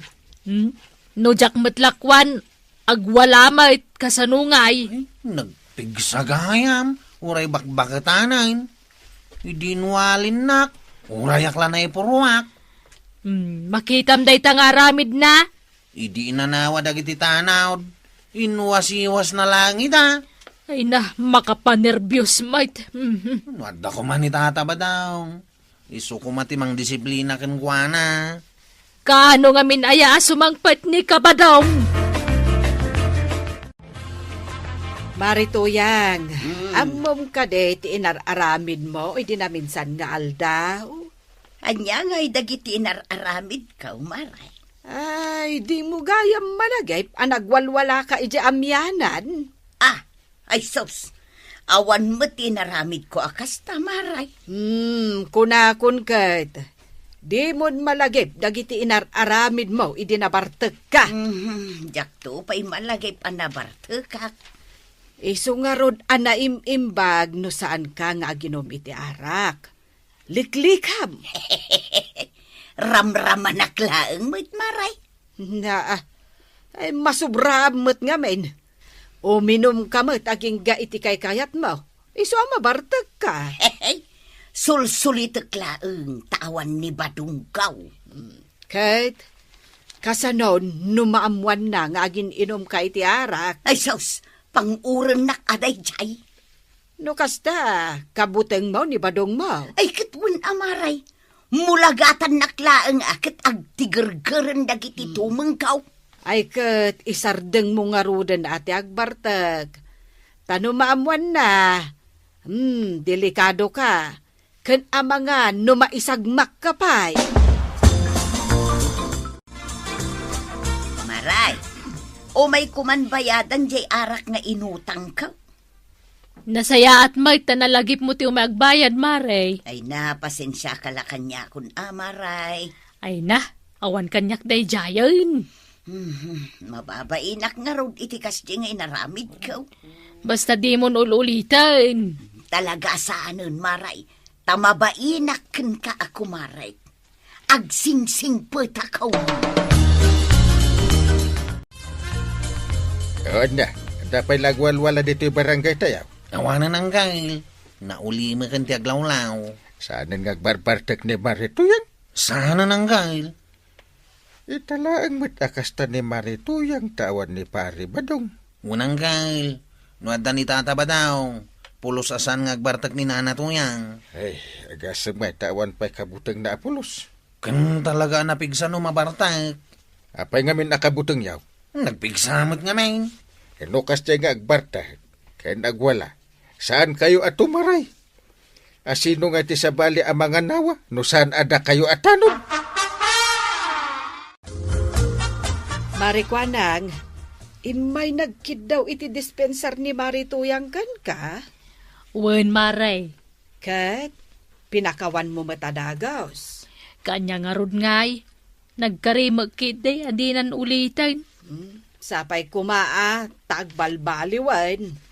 No jak matlakwan, agwala mat kasanungay. Nagpigsagayam, uray bakbakatanan. Idinwalin nak, uray akla na ipurwak. Makitam day tangaramid na. Idi inanawa dagiti tanaw. Inwas-iwas na langit ha. Ay na, makapanervyos mate. Wadda ko man itataba daw. Isu ko matimang disiplina kan kuana. Kaano nga minaya sumangpat ni kabadong? Marituyang, amom ka de ti inararamid mo, idi na minsan nga aldaw. Anya nga'y dagiti inararamid ka, umaray. Ay, di mo gayam managay, anagwalwala ka iji amyanan. Ay sos, awan mo tinaramid ko akas tamaray. Kunakun kat. Di mo malagip, dagiti inararamid mo, idi nabartek ka. Jakto pa'y malagip anabartekak. Iso nga rod anaim-imbag no saan ka nga aginom iti arak. Liklikam. Ramraman aklaeng mo't maray. Ay masubramot nga men. Uminom ka mo't aging ga iti kay kayat mo. Iso ang mabartag ka. Sulsulit aklaeng tawan ni Badunggaw. Kahit kasanon numaamuan na nga aging inom ka iti arak. Ay sos, panguran nak aday jay. No kasta, kabuteng mo ni Badong mo. Ay kitwin amaray. Mulagatan naklaang akit agtigergeren dagiti tumengkaw. Ay kat isardeng mo nga ruden ati agbartag. Tano maamuan na. Delikado ka. Ken amangan no maisagmak ka pa'y. Maray, o may kuman bayadan jay arak nga inutang ka. Nasaya at may tanalagip mo ti umagbayad, Maray. Ay na, pasensya ka la kanya kun amaray. Ay na, awan kanyak day jayan. Mababainak nga rod itikas di nga inaramid ko. Basta di mo ululitan. Talaga saanon, maray. Tamabainak ka ako, maray. Agsingsing petakaw. O na, dapat lagwal-wala dito yung barangay tayo. Awanan ang gail. Nauli mo kan ti aglawlaw. Saan nga barbartek ni Marito yan? Sana nang gail. Italaang mitakasta ni Marito yung tawan ni Pari Badong. Unang gail. Nuadda ni tata ba daw? Pulos asan nga agbartak ni nana tuyang. Ay, agasang may tawan pa'y kabutang na apulos. Kan talaga napigsa no mabartak. Apay nga min nakabutang yaw. Nagpigsamot nga main. Inukas siya nga agbarta. Kaya nagwala. Saan kayo atumaray? Asino nga ti sa bali ang mga nawa? No saan ada kayo atanon? Marikwanang, imay nagkid daw iti dispensar ni Marituyang kan ka? Wen, Maray. Kat, pinakawan mo matadagaws. Kanya nga rod ngay. Nagkarimag kiday, adinan ulitan. Sapay kumaa, tagbalbaliwan.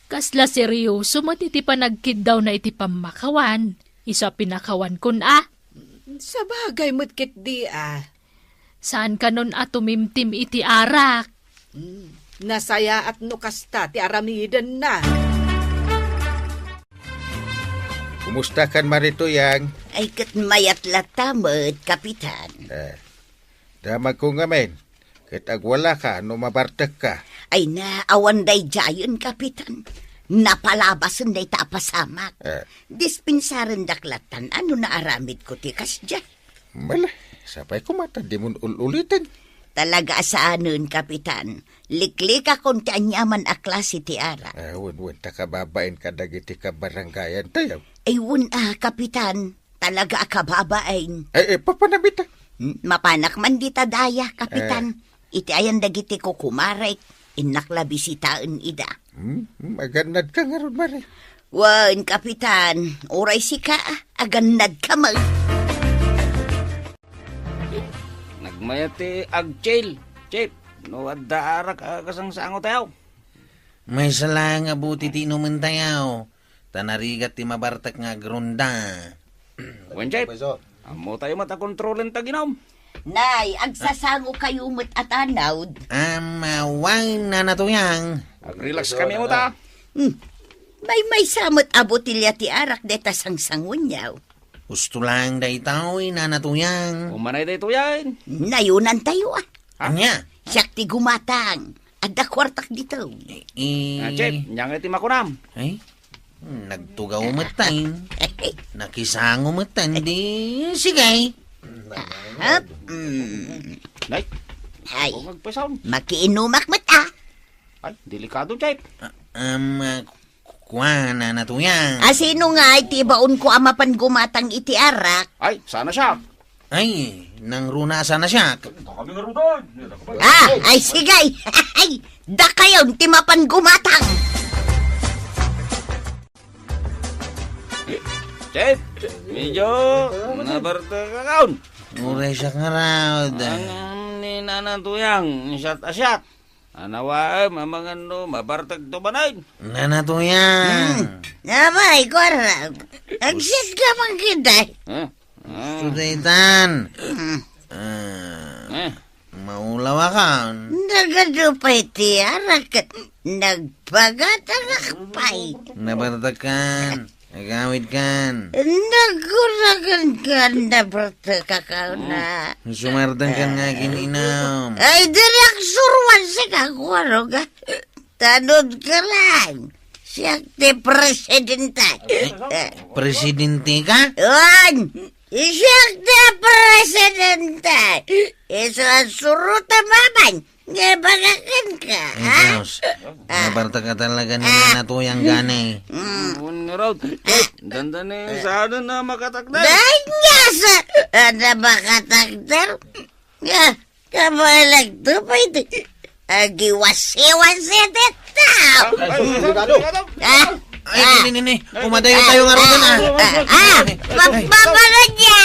Kasla seryoso mo iti panagkid daw na iti pamakawan. Isa pinakawan kun Sa bagay mo't kit di Saan ka nun tumimtim iti arak? Nasaya at nukasta ti aramidan na. Kumusta kan Marito yang? Ay kat mayat latamad, kapitan. Damag ko nga men. Kat agwala ka no mabartek ka. Ay na, awan day jayon, kapitan. Napalabasan day tapasamak. Dispensaran daklatan, ano na aramid ko tikas dyan? Mala, sapay kumata, di mo ulitin. Talaga saanon, kapitan. Liklik akong tianyaman a klase ti ara. Wen, takababain ka dagiti ka barangayan tayo. Ay kapitan. Talaga akababain. Papanabita. Mapanak man di tadaya, kapitan. Iti ayan dagiti ko kumarek. Inaklabisitaan ida. Aganad ka nga ron, Mari. Wan, kapitan. Oray si ka, aganad ka mag. Nagmayati agchil. Chip, no adda arak kasangsango tayo. May sala nga buti ti inuman tayo. Tanarigat ti mabartak nga gronda. Wen, Chip. Amo tayo matakontrolin taginom. Nay, agsasango kayo mo't atanawd. Wine na natuyang.Ag-relax kami mo ta. May samot abotilya ti arak deta sangsangon yaw. Gusto lang day tao na natuyang. Umanay dito yan. Nayunan tayo Anya? Siyak ti gumatang. Adda kwartak dito. Chip, nyang iti makunam. Ay, nagtugaw matain. Nakisango matain. Di, sige. Nay, Ay, huwag magpasaon. makiinumak mata. Ay, delikado, Chip. Kuha na natuyang. Asino nga iti baon ko amapan gumatang iti arak. Ay, sana siya. Ay, nang runa sana siya. Ay sigay. Ay, da kayo ti mapan gumatang. Chip, medyo nabarta ka kaon. Uray siya nga raw. Ang ni nanatuyang, asyat. Anawa, mamangano, mabartag to banay. Nanatuyang. Abay, korang. Agsit ka man kita. Sudaitan. Maulawa ka. Nagadupay ti arak. Nagpagatarak pa'y. Nabartakan. Nagawid kan. Naguragan ka na bertaka na. Sumartan kan nga kininom. Ay, direk surwan si kakuarog. Tanod ka lang. Siya ti presidente. Presidente ka? Wan! Siya ti presidente. Isa surutan maman. Ngabagakan ka, ha? Diyos, nabarta ka talaga nila natuyang ganay. Road, dandan eh, sana na makatakdan. Dahil nga sa na makatagdar. Nga, kabalag to pa ito. Agiwas-iwas ito! Ay, nini. Umadayo tayo nga rin na. Magbabalad niya!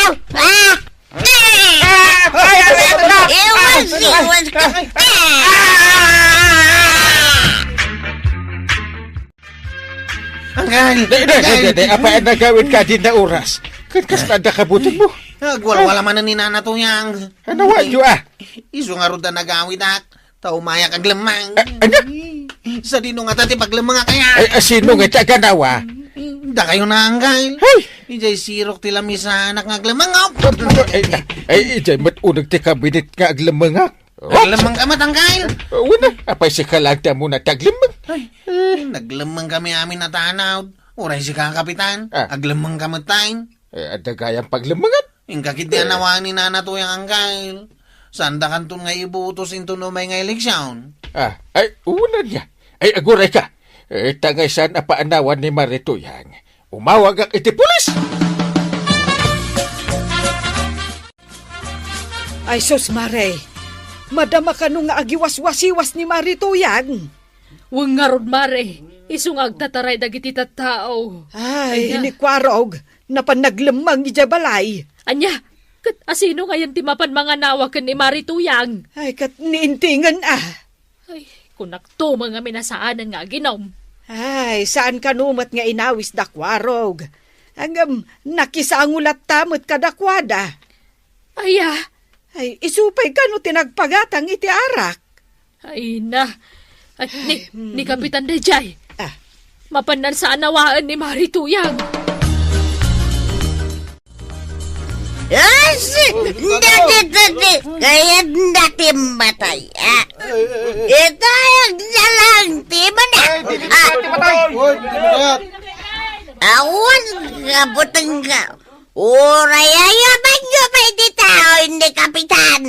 Iwas-iwas ka! Anggal! Dede, apa ang nagawin ka din na oras? Kas na kabutin mo. Agwalwala man na ni nanatuyang. Ano wadyo Iso nga rin na nagawin ak. Taumaya kag lemang. Ano? Sa dino nga tati paglemang nga kaya. Ay, sino nga taganawa? Da kayo na anggal. Hey! Ijay sirok tila misanak nga lemang. Ay, ijay matunag ti kabinet nga aglamangak. Lemang ka matanggal. Wala, apay si kalagda mo na taglamang. Naglemang kami amin na tanaw. Uray si kakapitan. Aglemang ka matain. Adagayang paglamangan. Ingkakit di anawa ni nanatuyang anggal. Sanda kanton nga ibutos into no may nga eleksyon. Ay, una niya. Ay, aguray ka. Tangay saan apaanawan ni Marituyang. Umawag ang itipulis! Ay, sus, Mare. Madama ka nung nga agiwas-wasiwas ni Marituyang. Wang nga rod, Mare. Isungag tataray dagiti tattao. Ay, ni Kwarog. Napanaglemang ijabalay. Anya, kat asino ngayon timapan mga nawakan ni Marituyang? Ay, kat niintingan Ay, kunak to mga minasaanan nga ginom. Ay, saan ka numat nga inawis dakwarog? Hanggang nakisangulat tamot ka dakwada. Aya, Ay, isupay ka no tinagpagatang iti arak. ay na. At ni Kapitan Dejay, mapanan sa anawaan ni Marituyang. Dati, kaya dati matay. Ito yung dalang, tiba na. Awan ka, butang ka. Uray, ayaman nyo ba hindi tao, hindi kapitan?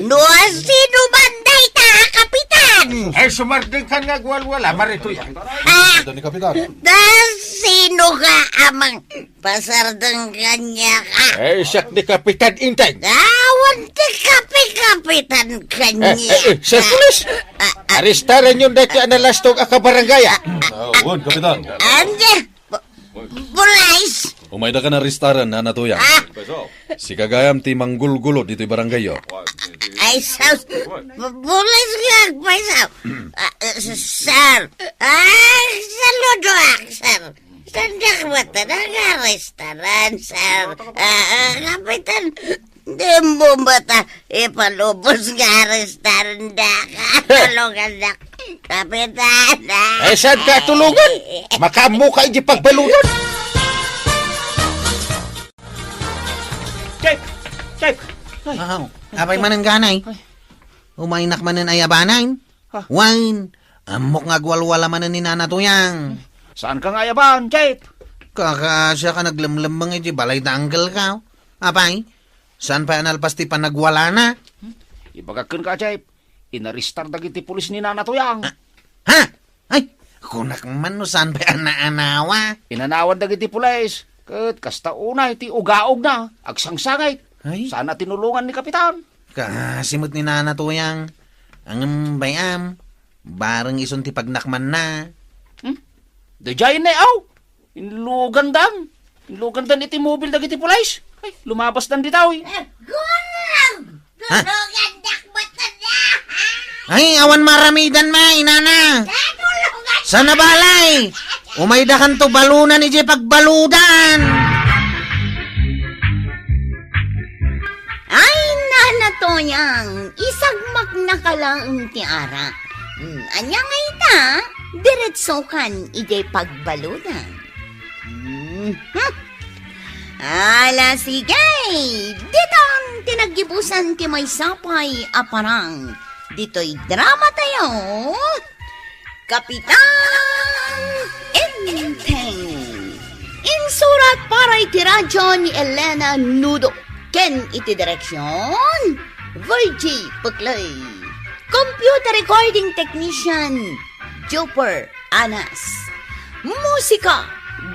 No, sino banday ta, kapitan? Ay, sumarding ka nga gwalwala, Marituyang. Sino ka, amang pasardang kanya ka? Ay, siyak ni Kapitan Inteng. Awan ti kapitan kanya. Sir Pulis, aristaran yung dati analastog akabarangaya. Wan, Kapitan. Ande, Bulais. Umayda ka na ristaran, nanatuyang. Si Kagayam ti manggulgulo dito'y baranggayo. Ay, saus. Bulais ka, paisaw. Sir. Saludo ak, sir. Sandak mata na restaurant, sir. Kapitan, di mo bata ipalubos nga restaurant da ka. Tulungan na. Kapitan. Ay, saan ka tulungan? Makamu ka hindi pagbalunan. Chip! Apay man ang ganay. Umainak man ang ayabanay. Wine. Amok nga gwalwala man ni nanatuyang. Saan ka nga yaban, Chip? Kakasya ka naglamlamang iti balay tanggal ka. Apay, saan pa analpas ti panagwala na? Ibagakan ka, Chip. Inaristar dagiti pulis ni nanatuyang. Ha? Ay, kunak man no saan pa anaanawa? Inanawan dagiti pulis. Kat kasta unay ti ugaog na. Agsangsangay. Ay, Sana tinulungan ni Kapitan. kasimot ni nanatuyang. Ang bayam, barang ison ti pagnakman na. Dejay na aw. Inlugan dan iti mobil dagiti pulis. Ay, lumabas dan ditaw. Gurang! Tulungan dakbatan na! Ay, awan maramidan ma, inana. Tulungan! Sana balay. Umayda kan to balunan iti pagbaludan. Ay, nanatoyang, isagmak na ka lang ti ara. Anya nga ita, diretso kan ijay pagbaludan. Ala, sige, ditang tinagibusan ti may sapay aparang. Dito'y drama tayo. Kapitan Inteng. Insurat para iti radyo ni Elena Nudo. Ken iti direksyon, Virgie Puklay. Computer recording technician, Jupiter Anas. Musika,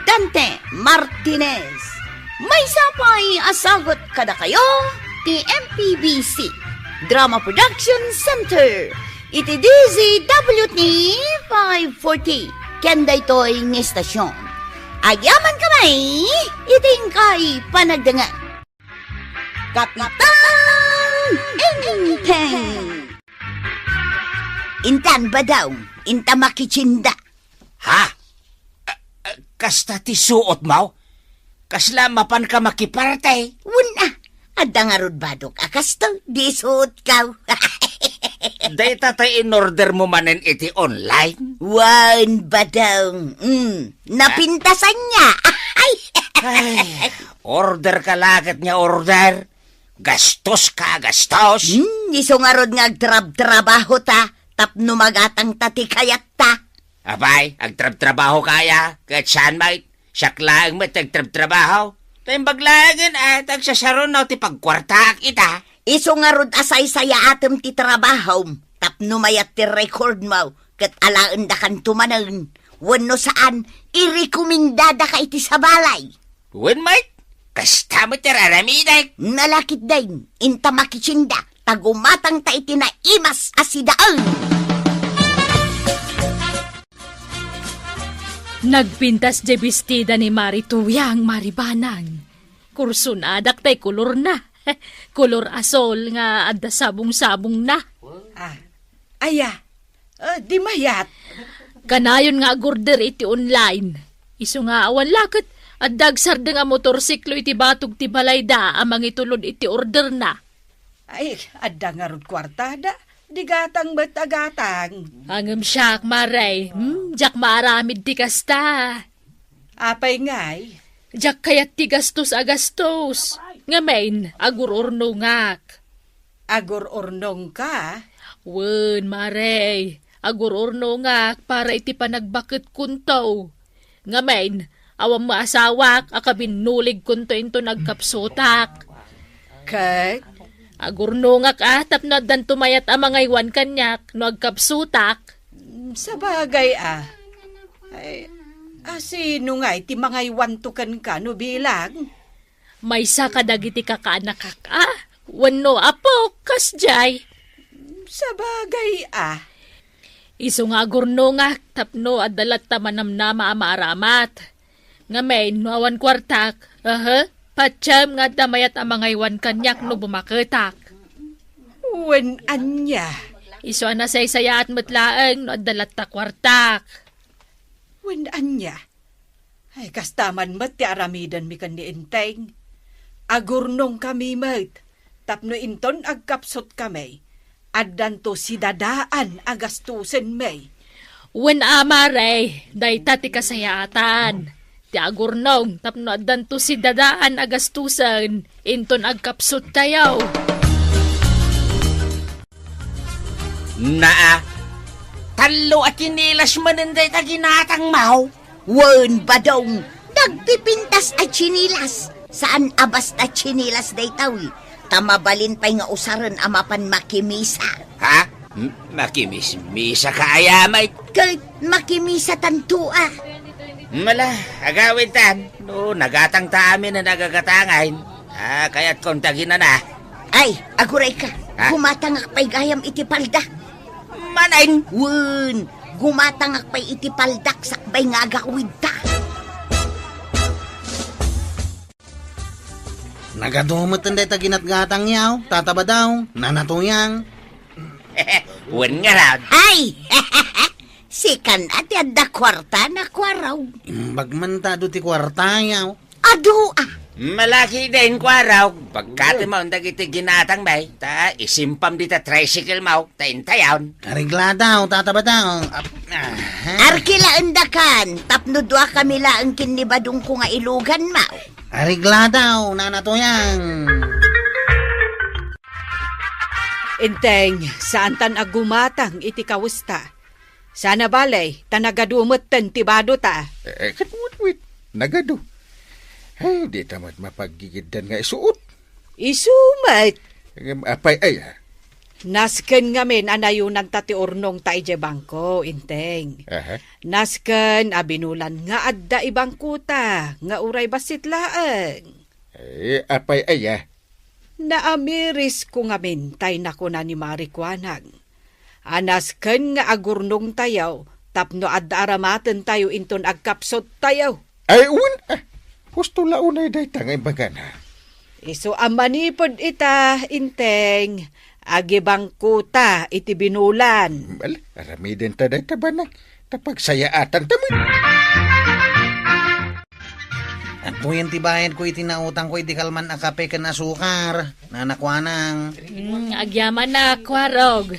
Dante Martinez. May sapay asagot kada kayo, ti MPBC Drama Production Center. iti DZWT 540. Kenda ito'y ng estasyon. Agyaman kamay, iting kay panagdangan. Kapitan Inteng! Intan ba daw? Inta makichinda. Ha? Kasta ti suot mo? Kasla mapan ka makiparte. Wuna, adda nga rod badok. Akas to, di suot ka. Data tayo in order mo manen iti online. Wan ba daw? Napintasan niya. Ay, order ka lagat niya order. Gastos ka, gastos. Iso nga rod nga agtrab-trabaho ta. Tapno magatang tati kayat ta. Abay, agtrab-trabaho kaya. Kahit saan may, siyaklaang may agtrab-trabaho. Tayong baglagin tagsasaron na ti pagkwartaak ita. Iso nga rod asay saya atem ti trabaho. Tapno mayat ti record mo. Kat alaan da kan tumanan. Wano saan, irekomendada ka iti sa balay. Wen mate, kasta mo ti raramiday. Nalakit din, inta makichinda. Tagumatang ta iti na imas asidaan. Nagpintas di bestida ni Marituyang Maribanang. Kursunadak tay kulor na. Kulor asol nga adda sabong-sabong na. Di mayat. Kanayon nga agorder iti online. Iso nga awan lakat at dagsarda nga motorsiklo iti batog ti balayda amang itulod iti order na. Ay, adda nga rod kwartada. Di gatang ba't agatang. Hangam siyak maray. Jak maaramid ti kasta. Apay ngay. Jak kayat ti gastos agastos. Ngamain, agurorno ngak. Agor-ornong ka? Wen, maray. Agurorno ngak para iti panagbakit kuntaw. Ngamain, awam maasawak akabinulig kunto into nagkapsotak. Kay? Agurnongak tap na dan tumayat amang aywan kanyak no agkapsutak. Sa bagay Ay, sino nga iti mga iwantukan ka no bilang? May sa kadagiti kakaanak wano apo kasjay. Sa bagay Iso nga agurnongak tapno adalat tamanamnama amaaramat. Ngamen no awan kwartak. Patsyam nga damayat amang aywan kanyak no bumaketak. Wen anya? Iso na say-saya at matlaeng no adalat ta kwartak. Wen anya? Ay, kastaman mat ti aramidan mi kan ni Inteng. Agurnong kami mat. Tapno inton agkapsot kami. Addan to si dadaan agastusen may. Wen amare, day tati kasayatan. Ti agurnong tapno addan to si dadaan agastusen. Inton agkapsot tayaw. Naa, talo at chinilas maninday ta ginatang mau. Wen badong, nagpipintas at chinilas. Saan abas na chinilas day tawi? Tamabalin pa'y nga usaran amapan makimisa. Ha? Makimis-misa ka ayamay. Kahit makimisa tantua. Mala, agawin tan. No, nagatang ta amin na nagagatangain. Kaya't kontagin na. Ay, aguray ka. Ha? Gumatangak pa'y gayam iti palda. Manain. Wen, gumatangak pa'y iti paldak sakbay nga agawid ta. Nagadumot ang deta ginatgatang yaw, tataba daw, nanatuyang. Wen nga raw. Ay, sikan at yadda kwarta na kwaraw. Bagmanta do ti kwarta yaw. Ado Malaki din kwa raw. Pagkati mo ang dagiti ginatang bay, ta isimpam di ta tricycle mo, ta intayaw. Arigla daw, tataba daw. Arkilaan dakan, tapno dua kami laang kinibadong ko nga ilugan mo. Arigla daw, nanatuyang. Inteng, saan tan agumatang iti kawusta? Sana balay, tanagadumot ten tibado ta. Wait. Nagado. Ay, di tamat mapagigiddan nga isuot. Isumat. Apay ay Nasken ngamin anayunan tati urnong ta ije bangko, Inteng. Aha. Nasken abinulan nga adda ibangko ta, nga uray basit laeng. Ay, apay ay Naamiris ko ngamin tay na ko na ni Marikwanag. Anas ken nga agurnong tayaw, tapno adda aramaten tayo inton agkapsot tayaw. Ay, Husto launay day tangay bagana. Iso amanipod ita, inteng, agi bangkuta iti binulan. Aramiden ta day tabanag. Tapagsayaatan tamin. At po yung tibayan ko itinautang ko iti kalman a kape ken asukar. Nanakwanang. Agyaman na, Kwarog.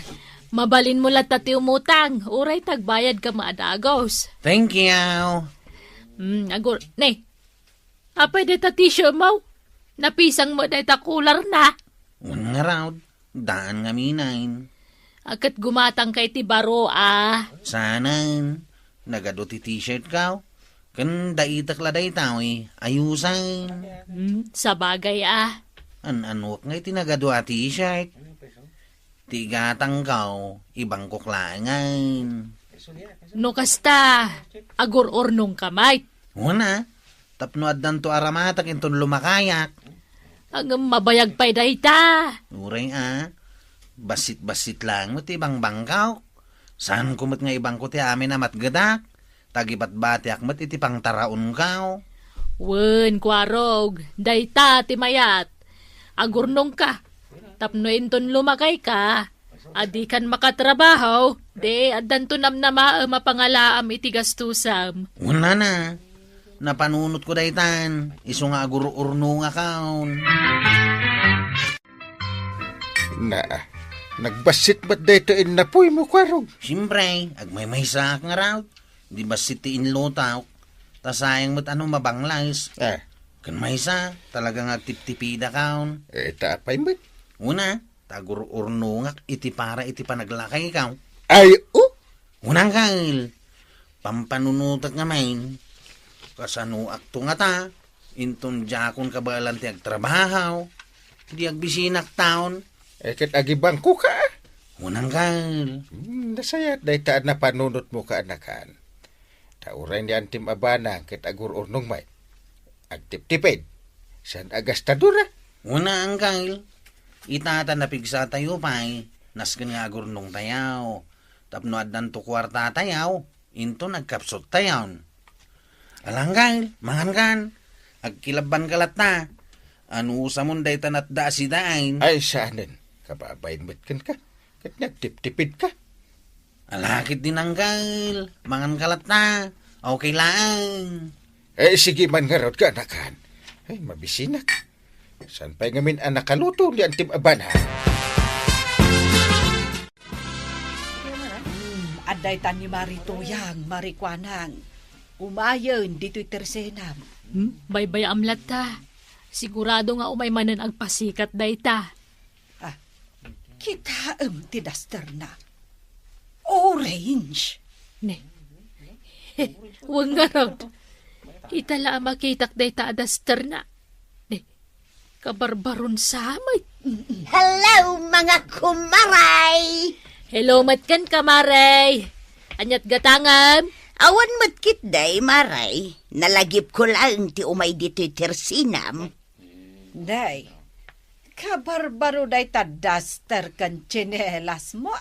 Mabalin mo lang tati umutang. Uray tagbayad ka maadagos. Thank you. Agor, ne. Apay de tatisyo mo. Napisang mo de takular na. Nga raw. Daan nga minain. Akat gumatang kay ti baro Sanan. Nagado ti t-shirt ka. Kan daitak la day tao ayusan. Sa bagay Anwak nga itinagado a t-shirt. Tigatang kaw, ibang kuklangan. No kasta, agor ornong kamay. Una, tapno addan to aramatak inton lumakayak. Ang mabayag pa'y dayta. Uray basit-basit lang mo ti ibang bangkaw. Saan kumot nga ibang ko ti amin na matgadak. Tagibat-batiak mo't iti pang taraon kaw. Wen, Kwarog, dayta ti mayat. Agurnong ka, tapno inton lumakay ka. Adi kan makatrabaho, de addan to namnama mapangalaam iti gastusam. Una na, napanunot ko daytan, iso nga agururno nga kaon. Nagbasit ba't dayto napoy mo, Kwarog? Siyempre, agmay-maysak nga raw. Di ba sitiin lotaw? Tasayang mo't mabanglays. Kan maysa, talagang tip-tipida kaon. Tapay mo't? Una, tagur-urno nga iti para iti panaglakay kaon. Ay, Unang kail, pampanunutak nga main. Kasano akto nga ta, inton jakon kabalan ti agtrabahaw. Di agbisinak taon. Kat agibang ko ka. Unang kail. Nasayat daytaan na panunot mo ka anakan. Tauray ni antim abana ket agur urnong may. Agtip-tipid. San agastadura? Una ang kail. Itata na pigsa tayo pa'y. Nasken nga agur nung tayaw. Tapno addan to kwarta tayaw. Into nagkapsot tayaw. Alang kail, mangan kan. Agkilaban kalat na. Ano usamon day tanat da si dain. Ay saanin. Kababayin mo't kan ka. Ket nagtip-tipid ka. Alakit din ang kail. Mangan kalat na. Okay lang. Sige man nga raw ka, anakan. Ay, mabisinak. San pa'y ngamin ang nakaluto ni antim abana? Aday tan ni Marituyang, Marikwanang. Umayon dito'y tersenam. Baybay amlat ta. Sigurado nga umay manan agpasikat dayta. Kita ti daster na. Orange. Ne. Huwag nga raw. Itala makitak dayta adaster na. Ne. Kabarbaron samay. Hello, mga kumaray! Hello, matkan kamaray. Anyat gatangan. Awan matkit day, maray. Nalagip ko lang ti umay dito'y tersinam. Day, kabarbaro day ta duster kan tsinelas mo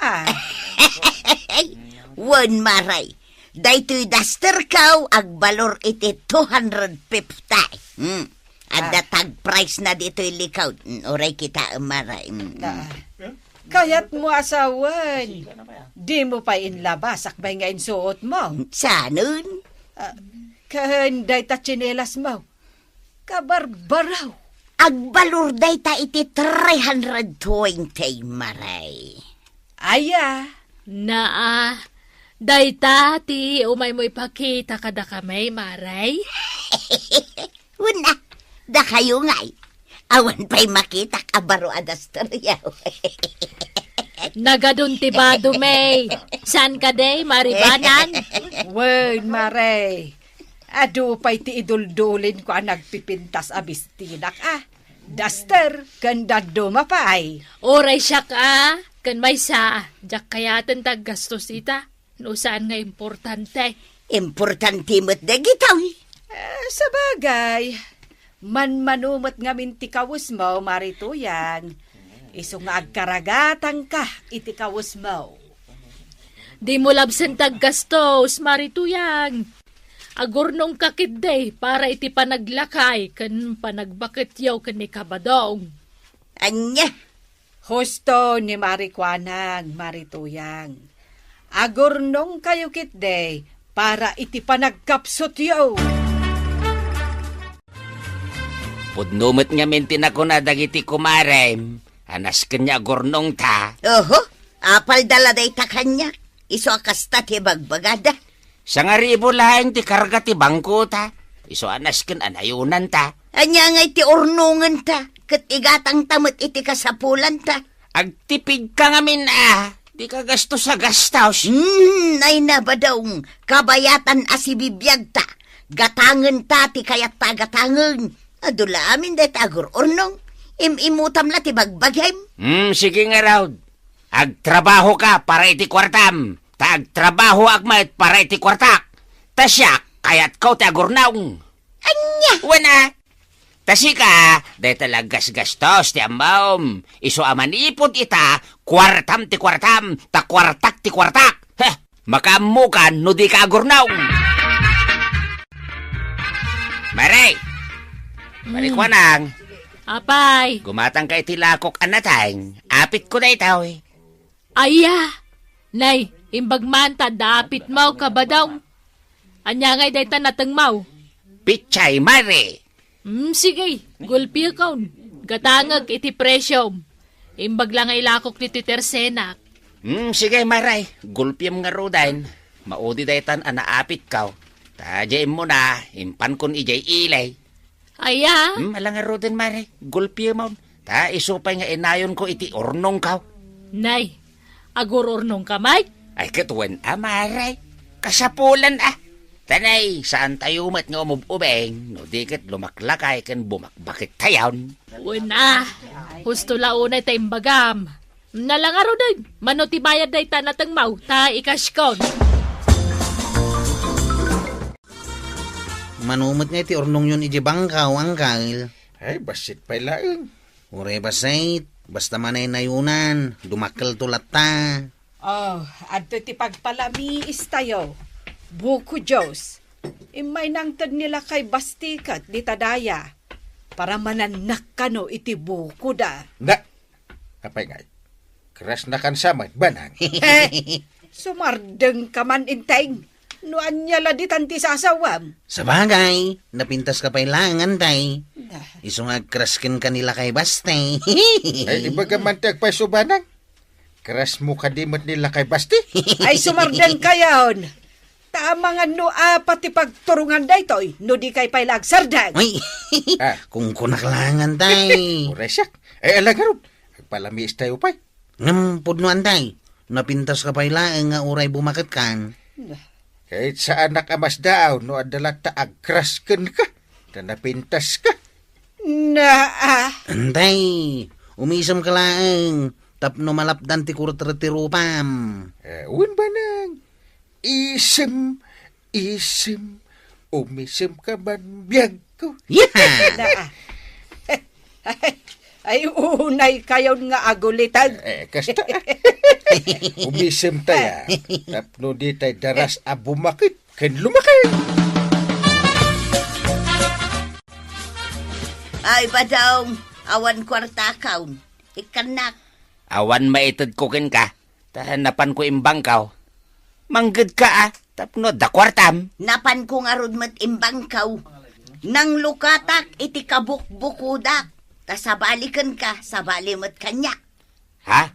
Wan, maray. Daytoy duster kaw, agbalor iti 250. Adda tag price na dito'y likaw. Oray kita, maray. Kayat mo asawan. Di mo pa inlabas, akbay nga insuot mo. Sanun? Kahanday ta tsinelas mo. Kabarbaraw. Agbalor dayta iti 320, maray. Aya. Naa. Dayta ti umay mo ipakita kada kamay, maray. Una, da kayo nga'y. Awan pa'y makita kabaro adastoryaw. Nagadun ti bado, may. San ka day, maribanan? Wen, maray. Adu pa'y ti iduldulin ko ang nagpipintas abistinak Duster, ganda dumapay. Oray siya ka. Kan may sa. Diyak kayaten taggastos ita. No saan nga importante. Importante mo't dagitaw. Sa bagay, manumot nga minti kawus mo, Marituyang. Iso nga agkaragatang ka, iti kawus mo. Di mo labsen tag gastos, Marituyang. Agurnong kakit day para iti panaglakay kan panagbakityaw kan ni Kabadong. Anya, Husto ni Marikwanang, Marituyang. Agurnong kayo kit day para iti panagkapsot yo. Pudnumot nga mintin ako na dagiti kumarem. Anas kanya gurnong ta. oho, apal dala day ta kanya. Iso akasta ti bagbagada. Sa nga ribo lang ti karga ti bangko ta. Iso anas ken anayunan ta. Anya nga iti urnungan ta. Kat igatang tamot iti kasapulan ta. Agtipid ka nga min Di ka gasto sa gastaws. Ay na ba daw, kabayatan asibibiyag ta. Gatangan ta ti kayat ta gatangan. Adula amin day tagur urnong. Imutam la ti bagbagay. Sige nga raw. Agtrabaho ka para iti kwartam. Ta agtrabaho agmayat para iti kwartak. Tasyak, kayat kau ti agurnaong. Anya! Wana. Tasi ka, day talagas gastos ti ambawm. Iso amanipod ita, kwartam ti kwartam, ta kwartak ti kwartak. Makamukan no di ka agurnaong. Maray! Marikwanang, Apay, gumatang ka iti lakok anatang. Apit ko na itaw eh. aya. Nay, imbagmanta dapit mau Kabadong. Anya ngay day tanatang mau. Pichay, mare. Sige, gulpi kaun. Gatangag iti presyom. Imbag lang ay lakok ni Titersenak. Sige, maray. Gulpiyam nga rodain. Maudi daytan anaapit kaw. Tajayin mo na, impan kun ijay ilay. Aya, Alang nga rodain, maray. Gulpiyam mo. Ta isupay nga inayon ko iti ornong kaw. nay, agururnong kamay. Ay katuwan, maray. Kasapulan Tanay, saan tayo mat nga umububeng, no dikit lumaklakay kan bumakbakit tayon. Una, husto launay ta imbagam. Nalangaro din, manotibayad day tanatang mau, ta ikashkon. Manumot nga iti ornong yun iti bangkaw, angkal. Ay, basit pa laeng. Ure basait, basta manay nayunan, dumakkel tulat ta. Oh, adto ti pagpalami istayo. Buko Diyos. Imay nang tad nila kay bastikat di tadaya. Para mananak ka no iti buko da. Na, kapay ngay. Keras na kan samad, banang. Sumardeng ka man inteng. Nuan niya la di tanti sasawam. Sa bagay, napintas ka pa ilangan, tay. Iso nga kraskin kanila kay baste. Ay, di ba gamantag pa subanang? Keras mo kadimot nila kay basti? Ay sumardeng kayon. Tama nga no pati pagturungan da ito'y no di kay pailag sardang. Ay, kung kunaklangan, tay. Uresak. Ay, alagarod. Agpalamis tayo pa. Ngampod no, tay. Napintas ka pa ilang nga uray bumakit kan. Kahit sa anak amas daw, no adalat ta agkrasken ka. Na napintas ka. Antay, umisam ka lang. Tapno malapdan ti kurtirtirupam. Un ba nang? Isim, umisim ka man biyag ko. Yeah! Ay unay kayon nga agulitan. Kasta. Umisim taya. Tapno di tay daras abumakit. Ken lumakit. Ay ba daw, awan kwarta kaun. Ikanak. Awan maitid ko ken ka. Tahanapan ko imbangkaw. Manggad ka tapno da kwartam. Napan ko nga rudmat imbangkaw. Nang lukatak iti kabukbukudak. Ta sabalikan ka, sabalimat kanya. Ha?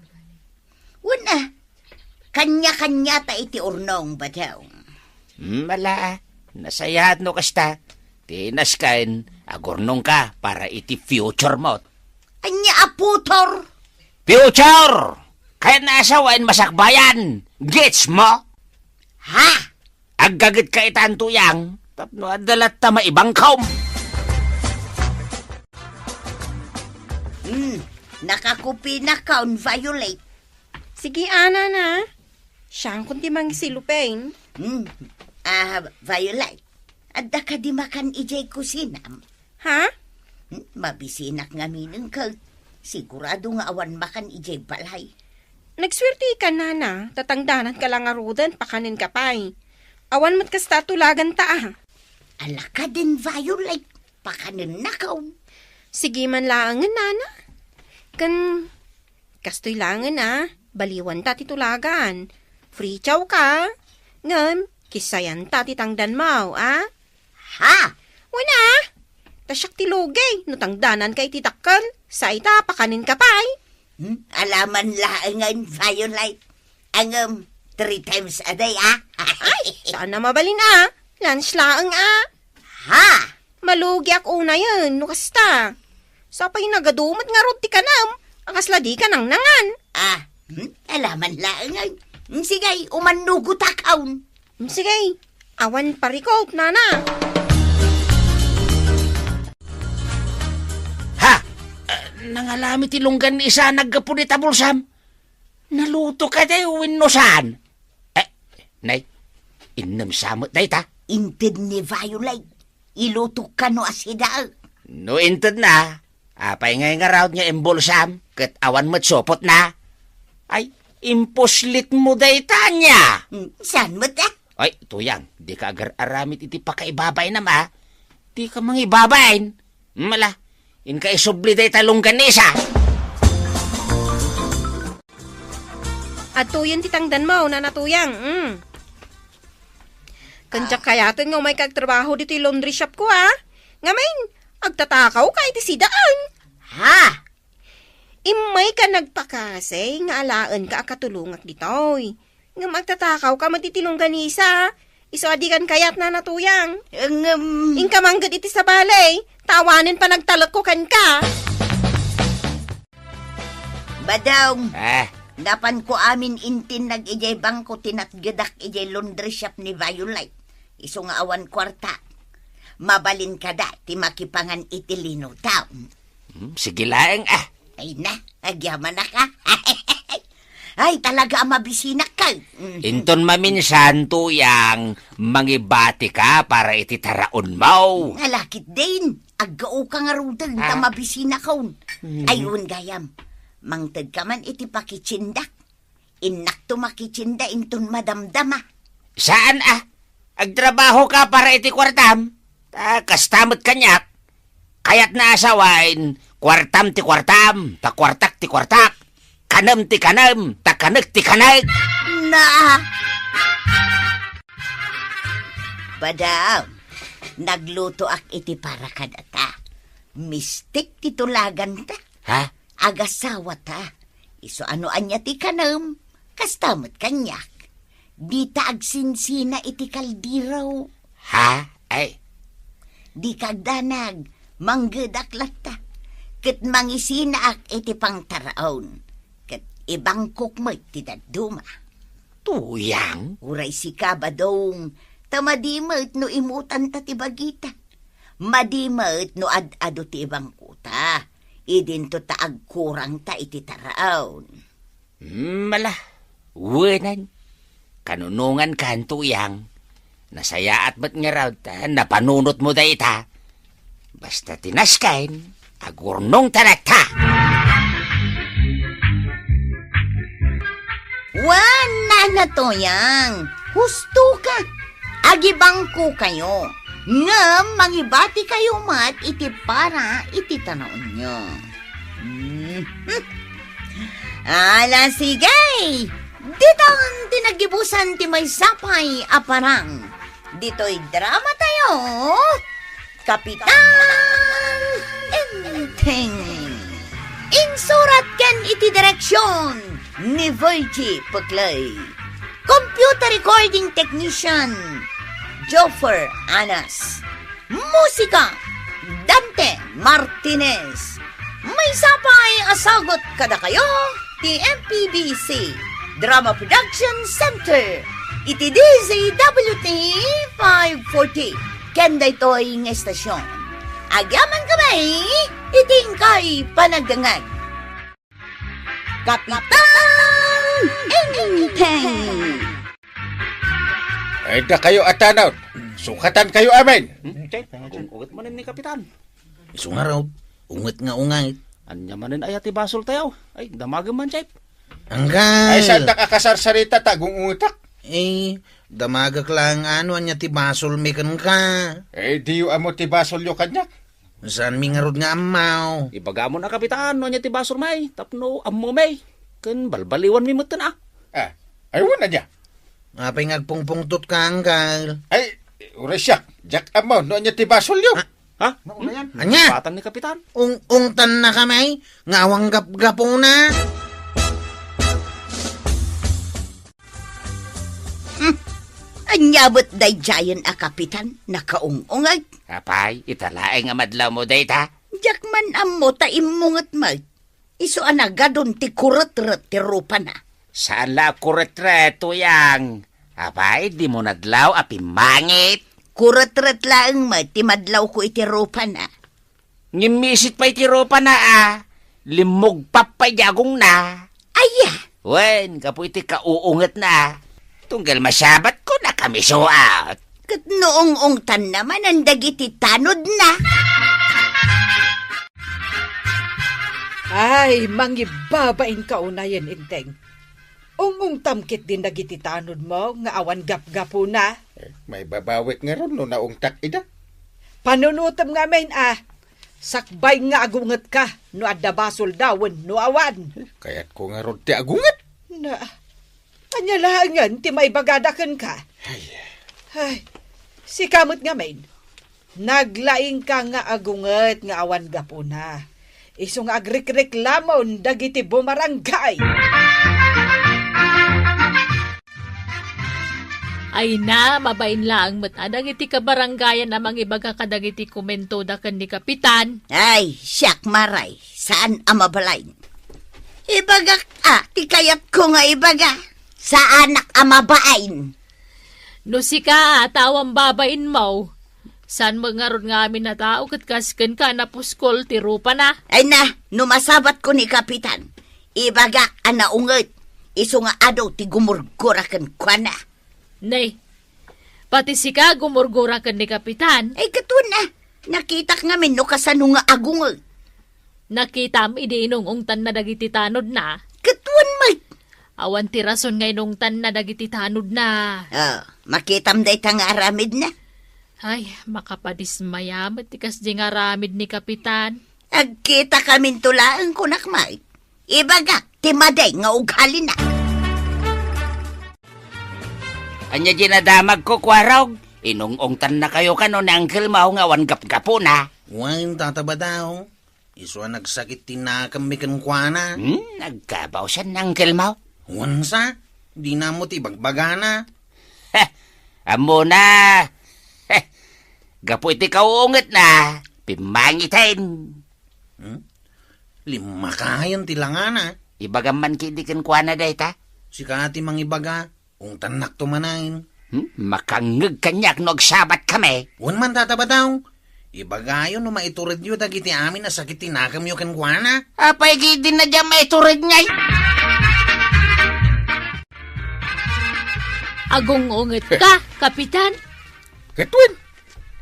Una, kanya-kanya ta iti urnong ba daw? Mala, nasayahat no kasta. Tinas kain, agurnong ka para iti future mo. Anya aputor! Future! Kaya naasawain masakbayan. Gets mo? Ha? Aggagit ka itan tuyang. Tapno adalat ta maibang kaum. Nakakupi na kaun violate. Sige, Ana na. Siyang kundi mang silupeng. Violet. Adda ka di makan ijay kusinam. Ha? Mabisinak nga minang ka. Sigurado nga awan makan ijay balay. nagswerte ka na, tatangdanan ka lang arudan, pakanin ka pa'y. Awan mo't kasta tulagan ta. Ala ka din, Violet. Pakanin na ka. Sige man langan, nana. Kastoy langan, baliwan ta titulagan. Free chow ka. Ngam, kisayan ta titangdan mo, Ha? Wala. Tasyak tilugay, nutangdanan kay titakal. Sa ita, pakanin ka pa'y. Alaman laangan, Violet. Ang 3 times a day, Ay, sana mabalin, Lunch laang, Ha? Malugi ak una yun, nukasta. Sapay nagadumot nga roti ka nam. Akasla di ka nang nangan. Alaman laangan. Sige, umanugot akaun. Sige, awan parikot, nana. Ha? Nangalami tilunggan isa nagkapunit a bulsam. Naluto ka tayo, winosan. Nay, inam samot day ta. Inted ni Violet. Iluto ka no asida. No inted na. Apay ngay nga raw niya embulsam. Kat awan mo't sopot na. Ay, imposlit mo day ta niya. Saan mo ta? Ay, tuyang, di ka agar-aramit iti pakaibabay nama. Di ka mangibabayin. Mala, in ka isubli day talong ganisa. At tuyan titangdan mo, nanatuyang. Kantsak kayaton nga may kagtrabaho dito yung laundry shop ko, Ngamain, agtatakaw ka iti sidaan. Ha? Imay ka nagpakasay, nga alaan ka akatulungak ditoy. Nga magtatakaw ka matitilong ganisa. Iso adikan kayat na natuyang. Inka manggad iti sa balay. Tawanin pa nagtalot ko kan ka. Badong. Dapan ko amin intin nag-ijay bangko tinatgadak ijay laundry shop ni Violet. Iso nga awan kwarta. Mabalin ka da, ti makipangan itilino tao. Sige laeng Ay na, agyaman na ka. Ay, talaga mabisina ka. Inton maminsan tuyang mangibati ka para ititaraon mo. Nalakit din. Agao ka nga rudan, mabisina ka. Ayun gayam. Mangtad ka man iti pakitsindak. Inak to makitsinda inton madamdama. Saan agtrabaho ka para iti kwartam? Kastamot kanyak. Kayat na asawain, kwartam ti kwartam, ta kwartak ti kwartak. Kanam ti kanam, ta kanag ti kanag. Na! Badaw, nagluto ak iti para kadata. Mistik titulagan ta. Ha? Agasawa ta. Iso ano anya ti kanam, kastamot kanyak. Di ta agsinsina iti kaldiraw. Ha? Ay. Di kagdanag, manggedaklat ta. Ket mangisina ak iti pangtaraon. Ket ibangkok mo iti daduma. Tuyang? Uray si kabadong, tamadimot no imutan ta ti bagita. Madimot no ad-ado ti ibangkuta. Idinto ta agkurang ta iti taraon. Mala, wenan. Kanunungan kan tuyang. Nasaya at ba't nga raw ta, napanunot mo da ita. Basta tinaskain, agurnong tanata. Wala na to yang. Husto ka. Agibangko kayo. Nga mangibati kayo mat iti para iti tanaon nyo. Ala sigay. Ditong tinagibusan ti may sapay aparang. Dito'y drama tayo. Kapitan Enteng. Insurat ken iti direksyon ni Virgie Puglay. Computer recording technician Joffer Anas. Musika Dante Martinez. May sapay asagot kada kayo ti MPBC Drama Production Center. Iti DZWT 540. Kenda ito'y ng estasyon. Agyaman kamay, itingkay panagdangag. Kapitan Enteng. Ay da kayo atanaw. Sukatan kayo amin. Ugat manin ni Kapitan. Iso nga raw, unget nga ungangit. Anya manin ayat ti basol tayo. Ay, damagan man, Chef. Anggal. Ay, saan nakakasarsarita tagong utak? Damagak lang niya ti basol mi kan ka. Di yu amo ti basol yu kanyak. Saan mi ngarod nga amaw? Ibaga mo na kapitan, no niya ti basol may, tapno ammo may. Kan balbaliwan mi mutan Ayun na niya. Apay ngagpungpungtot ka, anggal. Ay, uresyak. Jak amo, no niya ti basol yu. Ha? Anya? Patan ni kapitan. Ungtan na kami, ngawang gap-gapo na. Anyabot day jayan a kapitan, nakaungungag. Apay, italaeng nga madlaw mo dayta. Jakman ammo ta imungat mag. Iso anagadon ti kurot-rot ti rupa na. Saan la kuret-ret, Tuyang? Apay, di mo nadlaw api mangit. Kurot-rot lang mag, ti madlaw ko iti rupa na. Ngimisit pa iti ropa na Limog papayagong na. Aya, Wen, kapo iti kauungat na. Tunggal masabat ko na kami suat. kat noong ungtan naman ang dagiti tanod na. Ay, mangibabain ka unayan, Inteng. Ungong tamkit din dagiti tanod mo, nga awan gap-gapo na. May babawit nga ron no naungtak ida. Panunutam nga men, sakbay nga agungat ka, no adda basol dawon, no awan. Kaya't ko nga ron ti agungat. Na, panyalangan, ti may bagadakan ka. Ay, si kamot nga men, naglaing ka nga agungat, nga awan gapo na. Iso nga agrekreklamon, dagiti bumarangay. Ay na, mabain lang mat dagiti kabarangayan amang ibaga kadagiti komento da ken ni kapitan. Ay, siyak maray, saan amabalain? Ibagak ti kayat ko nga ibaga, sa anak amabain. No si ka, tawang babain mo. San mangarod nga amin na tao kat kasken ka na puskol ti rupa na. Ay na, numasabat ko ni kapitan. Ibagak anaunget, iso nga adaw ti gumurgurakan kwa na. Nay, pati si ka gumurgura ken ni kapitan. Ay katun na, nakitak nga min no kasano nga agungol. Nakita mi di inungungtan na dagiti tanod na. Katun may. Awan ti rason nga inungtan na dagiti tanod na. Makitam day nga aramid na. Ay, makapadismayamat ti kas di nga ramid ni kapitan. Agkita kamin tulaan ko nakmay. Ibagak, timaday nga ugali na. Anya ginadamag ko, Kwarog. Inungungtan na kayo kano na angkel mo nga wan gap-gapo na. Wain tataba daw. Iso nagsakit tinakam mi kan kwa na. Nagkabaw siya ng angkel mo. Wansa? Di na mo ti bagbagana. Amo na. Gapo iti kauungat na. Pimangitin. Lima kayan tilangana. Ibagaman kidikan kwa na dayta. Si kati mangibaga. Ungtan nakto manain. Makangag kanyak no agsabat kami. Wan man tataba daw. Ibagayo no maiturid yu dagiti amin na sakit tinakam yu kan kwa na. Apay gidin na dyan maiturid ngay. Agong-unget ka, kapitan. Katun.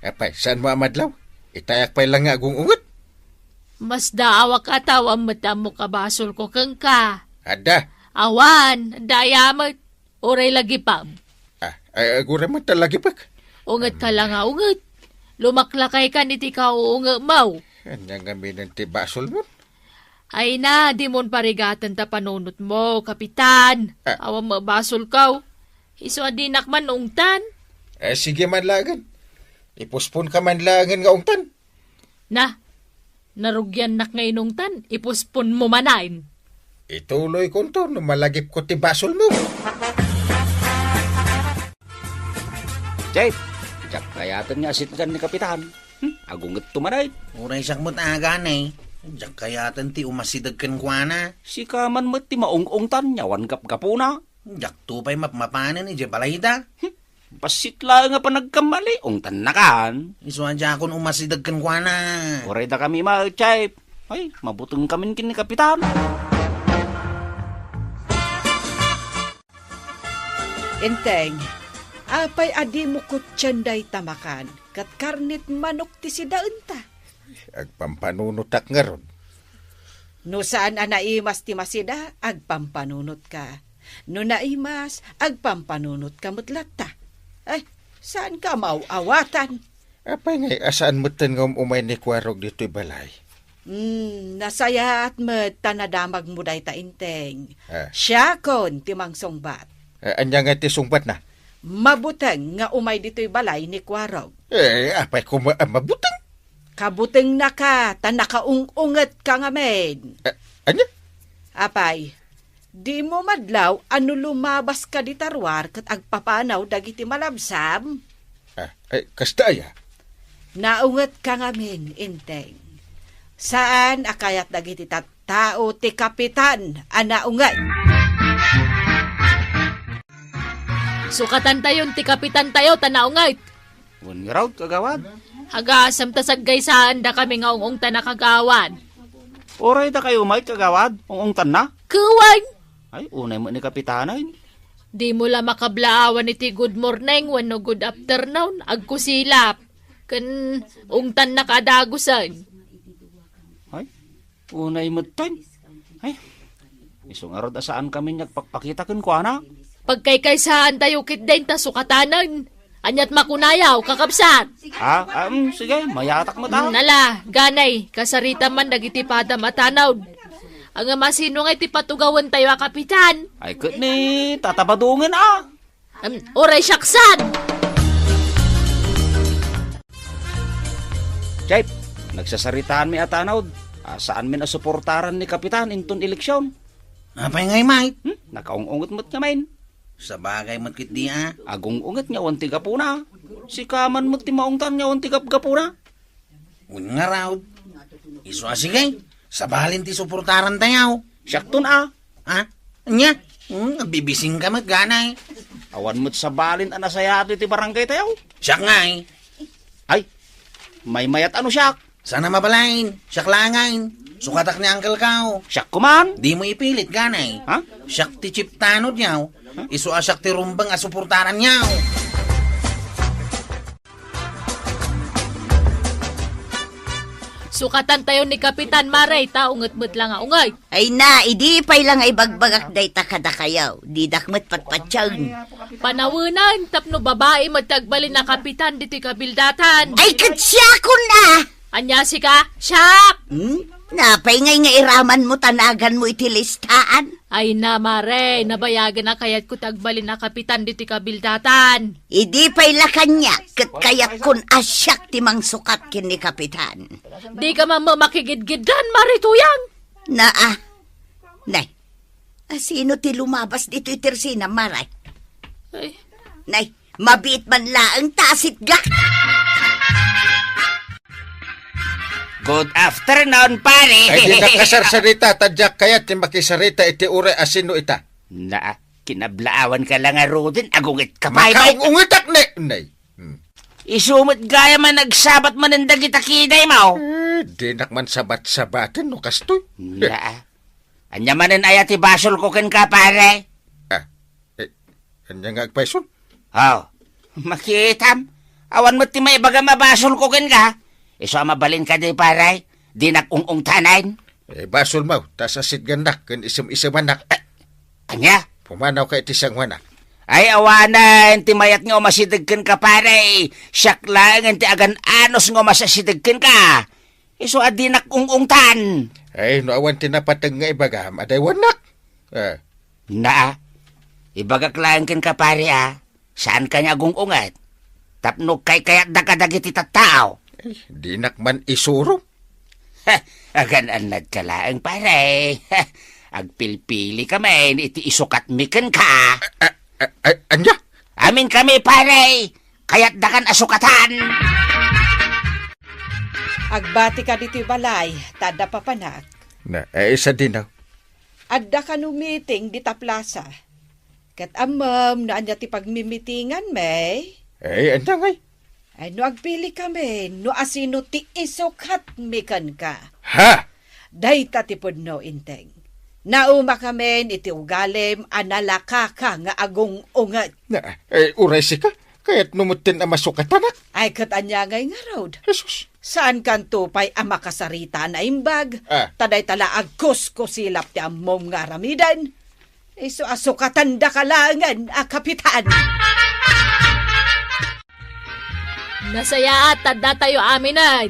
Apay, saan mo amadlaw? Itayak pa'y lang nga agungungot. Mas daawak ataw ang mata mo kabasol ko kang ka. Ada. Awan, dayamat. Oray lagi pa. Agura mo talagi pa. Unget ka lang nga, unget. Lumaklakay ka niti ka uunget mau. Kanya nga minanti basol mo. Ay na, di mon parigatan ta panunot mo, kapitan. Awang mabasol ka. Iso adinak man ungtan. Sige man lagan. Ipuspon ka man lagan nga ungtan. Na, narugyan nak ngayon ungtan. Ipuspon mo manain. Ituloy ko to, no malagip ko ti basol mo. Jay, jak kayatan nga asitlan ni kapitan. Agunget tumanay. Uray sak mo't agan eh. Diyak kayatan ti umasidag kan kwa na. Si kaman mo ti maungungtan nyawan gap-gapo na. Diyak tupay mapmapanan ni Jebalayda. Pasitla nga pa nagkamali, ungtan na kan. Iso adya akong umasidag kan kwa na. Oray da kami ma-chay. Ay, mabutong kami kin ni kapitan. Inteng, apay adi mo kutsanday tamakan, kat karnit manok ti sidaen ta. Agpampanunutak nga ron. No saan naimas ti masida, agpampanunot ka. No naimas, agpampanunot ka mutlata. Ay, saan ka mauawatan? Apay ngay, asaan mo nga umay ni Kwarog dito'y balay? Nasaya at tanadamag mo day tainteng. Ah. Siya kon timang sungbat. Anya nga ti sungbat na? Mabuteng nga umay dito'y balay ni Kwarog. Apay ko mabutang? Kabuteng na ka, nakaung-unget ka nga men. Anya? Apay, di mo madlaw ano lumabas ka di tarwar kat agpapanaw dagiti malabsam? Kasta ya? Naunget ka nga men, inteng. Saan akayat dagiti tao ti kapitan anaunget? Sukatan tayon ti kapitan tayo, tanaungay. Wan nga raw, kagawad. Hagasam tasag gaysaan da kami nga ungong tanakagawan. Oray da kayo may kagawad, ungungtan na. Kuwan! Ay, unay mo ni kapitanay. Di mo la makablaawan iti good morning wano good afternoon, agkusilap. Kan ungtan na kadagusan. Ay, unay mo tayo. Ay, isong arod asaan kami nagpakpakita kun ko na. Pagkaykaysaan tayo kit din ta sukatanan. Anyat makunayaw, kakabsat. Sige, mayatak mo ta. Nala, ganay, kasarita man dagiti pada matanaw. Ang masino nga iti patugawan tayo kapitan. Ay, kat ni tatabadungin Oray syaksan! Chip, nagsasaritaan mi atanawd. Saan mi nasuportaran ni kapitan inton eleksyon? Apay ngay, mate. Nakaungungot mo't nga main. Sa bagay mo't kit di Agungungot nga wanti ka po na. Si kaman mo't timaungtan nga wanti ka po na. Un nga raw. Iso asigay. Sa balin ti suportaran tayaw. Siyakton Ha? Anya? Bibising ka magganay. Awan mo't sa balin anasayato iti barangay tayo. Siyak nga eh. Ay, may mayat ano siyak? Sana mabalain. Siyak langain. Sukatak ni Uncle Kao. Siyak kuman. Di mo ipilit ganay. Ha? Siyak ti chiptanod niyaw. Iso asyak ti rumbang asuportaran niyaw. Sukatan tayo ni Kapitan Maray, taungot-mut lang nga ungay. Ay na, idi pay lang ay bagbagak day takada kayaw. Di dakmet patpatsyag. Panawunan, tapno babae magtagbalin na kapitan dito kabildatan. Ay katsya ko na! Anya si ka, siyak! Napay ngay nga iraman mo tanagan mo iti listaan. Ay na Maray, nabayagan na kayat ko tagbalin na kapitan dito kabildatan. Idi pay la kanya, kat kayat kun asyak timang sukat kin ni kapitan. Di ka makigidgidan, Marituyang. Nay, sino ti lumabas dito itirsina, Maray? Ay. Nay, mabiit man laang tasit gak. Good afternoon, pare. Ay di nakasarsarita, tadyak kaya ti makisarita iti ure asino ita. Kinablaawan ka lang arudin, agungit ka pa. Makaungitak nay. Isumot gaya man nagsabat man ang dagita kiday mo. Di nakman sabat-sabatin no kastoy. Anya manin ayat basol ko ken ka, pare. Anya nga agpaisun? Makitam. Awan mo ti may baga mabasol ko ken ka. Iso mabalin ka di, pare. Di nag-ung-ung tanayin. Basol mo, tas asit gandak, kan isam-isam anak. Anya? Pumanaw ka iti siyang wanak. Ay, awanan, ti mayat nga umasidigkin ka, pare. Siyak lang, ti agan anos nga umasasidigkin ka. Iso adi nag-ung-ung tan. Ay, no awan tinapatag nga ibagam, aday wanak. Ibagak lang kin ka, pare, Saan ka niya gung-ungat? Tapno kay kayat dakadagiti tattao. Di nakman isuro. Agan anad ka lang, pare. Agpilpili kami, iti isukat miken ka. Anya? Amin kami, pare. Kaya't dakan asukatan. Agbati ka dito balay, tada papanak. Isa din Adda ka no meeting dita plaza. Kat amam na anya ti pagmimitingan, may. Anya ngay. Ay, no agpili kami, no asino ti isukat mikan ka. Ha? Day tatipod no inteng. Nauma kami iti ugalim analaka ka nga agong ungat. Uray si ka, kaya't numutin ang masukatanak. Ay, katanya ngay nga road. Jesus. Saan kan tupay ang makasarita na imbag? Taday tala agkos ko silap ti amom nga ramidan. Iso asukatan da kalangan a kapitan. Nasaya at tanda tayo aminan.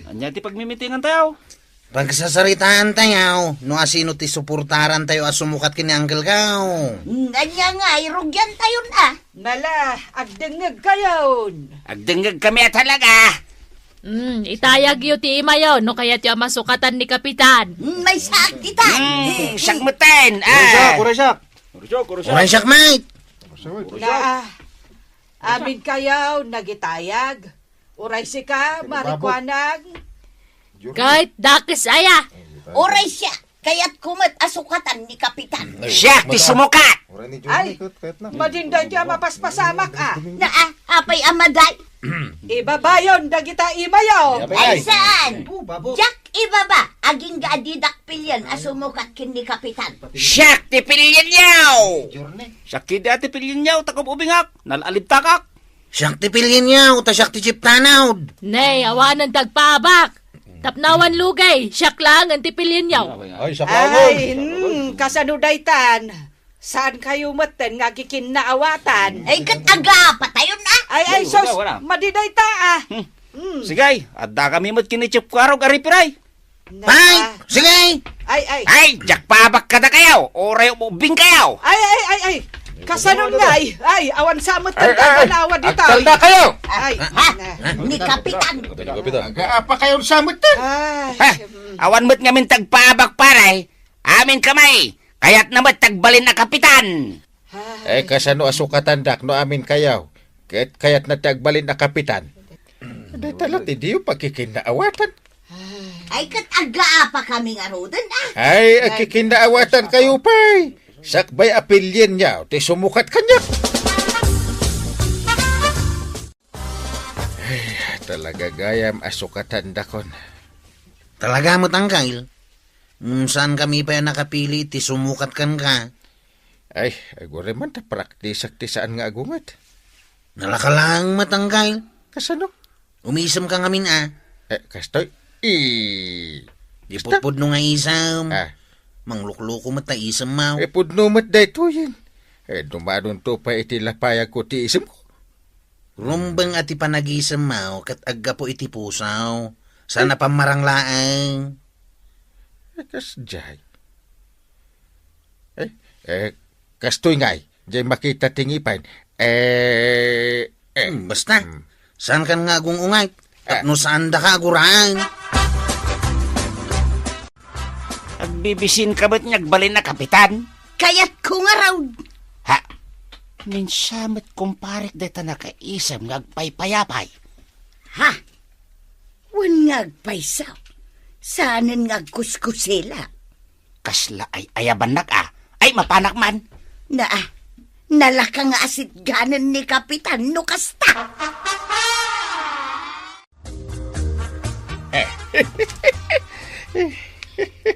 Anya ti pagmimitingan tayo. Pagsasaritaan tayo, no asino ti suportaran tayo asumukat kini Uncle Kao. Anya nga, irugyan tayo na. Nala, agdengag kayon. Agdengag kami talaga. Itayag yu ti ima yun, no kaya ti masukatan ni Kapitan. May saktitan. Sakmutin. Kurasyak. Kurasyak, mate. Na, amin kayaw, nagitayag. Uray si ka, marikwanag. Kahit dakis aya. Oray siya, kaya't kumat asukatan ni Kapitan. Siya, ti sumukat. Ay, madinday ti mapaspasamak Na apay amaday. Ibabayon, dagita imayaw. Ay saan? Jack ibaba, aging gaadidak pilyan asumukat kin ni Kapitan. Siya, ti pilyan yaw. Syaki dati pilin niyaw, takop ubingak. Nalalib takak. Siyak ti pilyin niya, uta siyak ti chip tanawd. Nay, awanan tagpabak. Tapnawan lugay, siyak lang ang tipilin yaw. Ay, kasanudaytan. Saan kayo maten nga kikinaawatan? Ay kataga, patayon na. Ay, sos, madidayta Sigay, adda kami mo't kinichip ko araw garipiray. Ay, sige. Ay, jakpabak ka na kayaw. Oray ubing kayaw. Ay. Kasanon nga ay, awan samot ang kaganawa dito. Agtal na kayo! Ay, Ni Kapitan. Agaapa kayong samutan! Awan mo't ngamin tagpabak paray. Amin kamay. Kaya't naman tagbalin na kapitan. Kasano asukatan dak no amin kayaw. Kaya't natagbalin na kapitan. Aday talat, hindi yung pagkikinaawatan. Ay kataga pa kami nga rodan Ay, kikinaawatan kayo pa'y. Sakbay apilyen niya, ti sumukat kanya. Ay, talaga gayam asukatan dakon. Talaga mo tangkail. Saan kami pa nakapili, ti sumukat kan ka. Ay, agore man ta praktisak ti saan nga agungat. Nalakalang matangkail. Kasano? Umisam ka ngamin Kastoy. Iputpud no nga isam. Manglukluko mata isam mau. Pudno mat day to yan. Dumadon to pa iti lapayag ko ti isam ko. Rumbang ati panag-isam mau, kat agga po iti pusaw. Sana pamaranglaang. Kasjay. Kastoy ngay. Diyan makita tingipan. Basta. Saan kan nga ungay? Tapno saan da ka aguraan? Agbibisin ka ba't niyagbalin na kapitan? Kaya't ko nga raw. Ha? Minsamat kumparik deta na kaisam ngagpaypayapay. Ha? Wan ngagpaysaw. Saanin ngagkuskusila. Kasla ay ayaban ay mapanak man. Nalaka nga asit ganan ni Kapitan no kasta.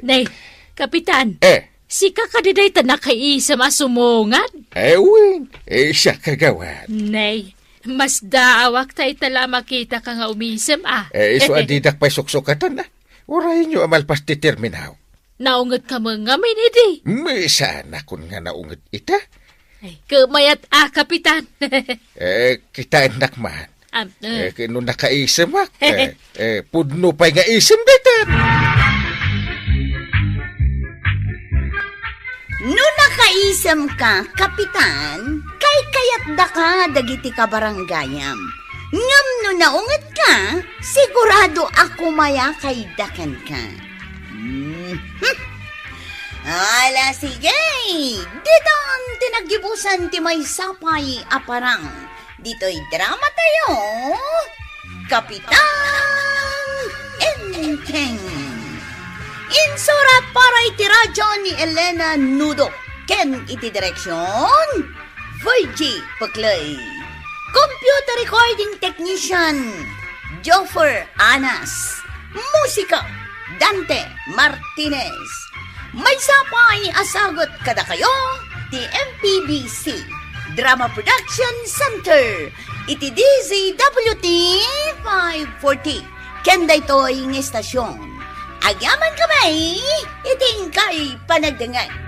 Nay, Kapitan. Si kakadiday ta nakaisa masumungan. Ewin, siya kagawan. Nay, mas daawak tayo tala makita ka nga umisam So adidak pa'y suksukatan na. Urayin nyo amalpas ti terminaw. Naungat ka mga ngamin, edi. Sana kun nga naungat ita. Kumayat Kapitan. Kita enak man. Kino nakaisam pudno pa'y nga isam datan. No nakaisam ka, Kapitan, kay kayat da ka dagiti ka baranggayam. Ngam no naungat ka, sigurado ako maya kay dakan ka. Ala sige, dito ang tinagibusan ti may sapay aparang. Dito'y drama tayo, Kapitan Enteng. Insurat para iti radyo ni Elena Nudo. Ken iti direksyon, Virgie Paklay. Computer recording technician, Joffer Anas. Musika, Dante Martinez. May sapay asagot kada kayo, ti MPBC Drama Production Center. iti DZWT 540. Kenda ito ang estasyon. Agyaman kamay, iting kay panagdangay.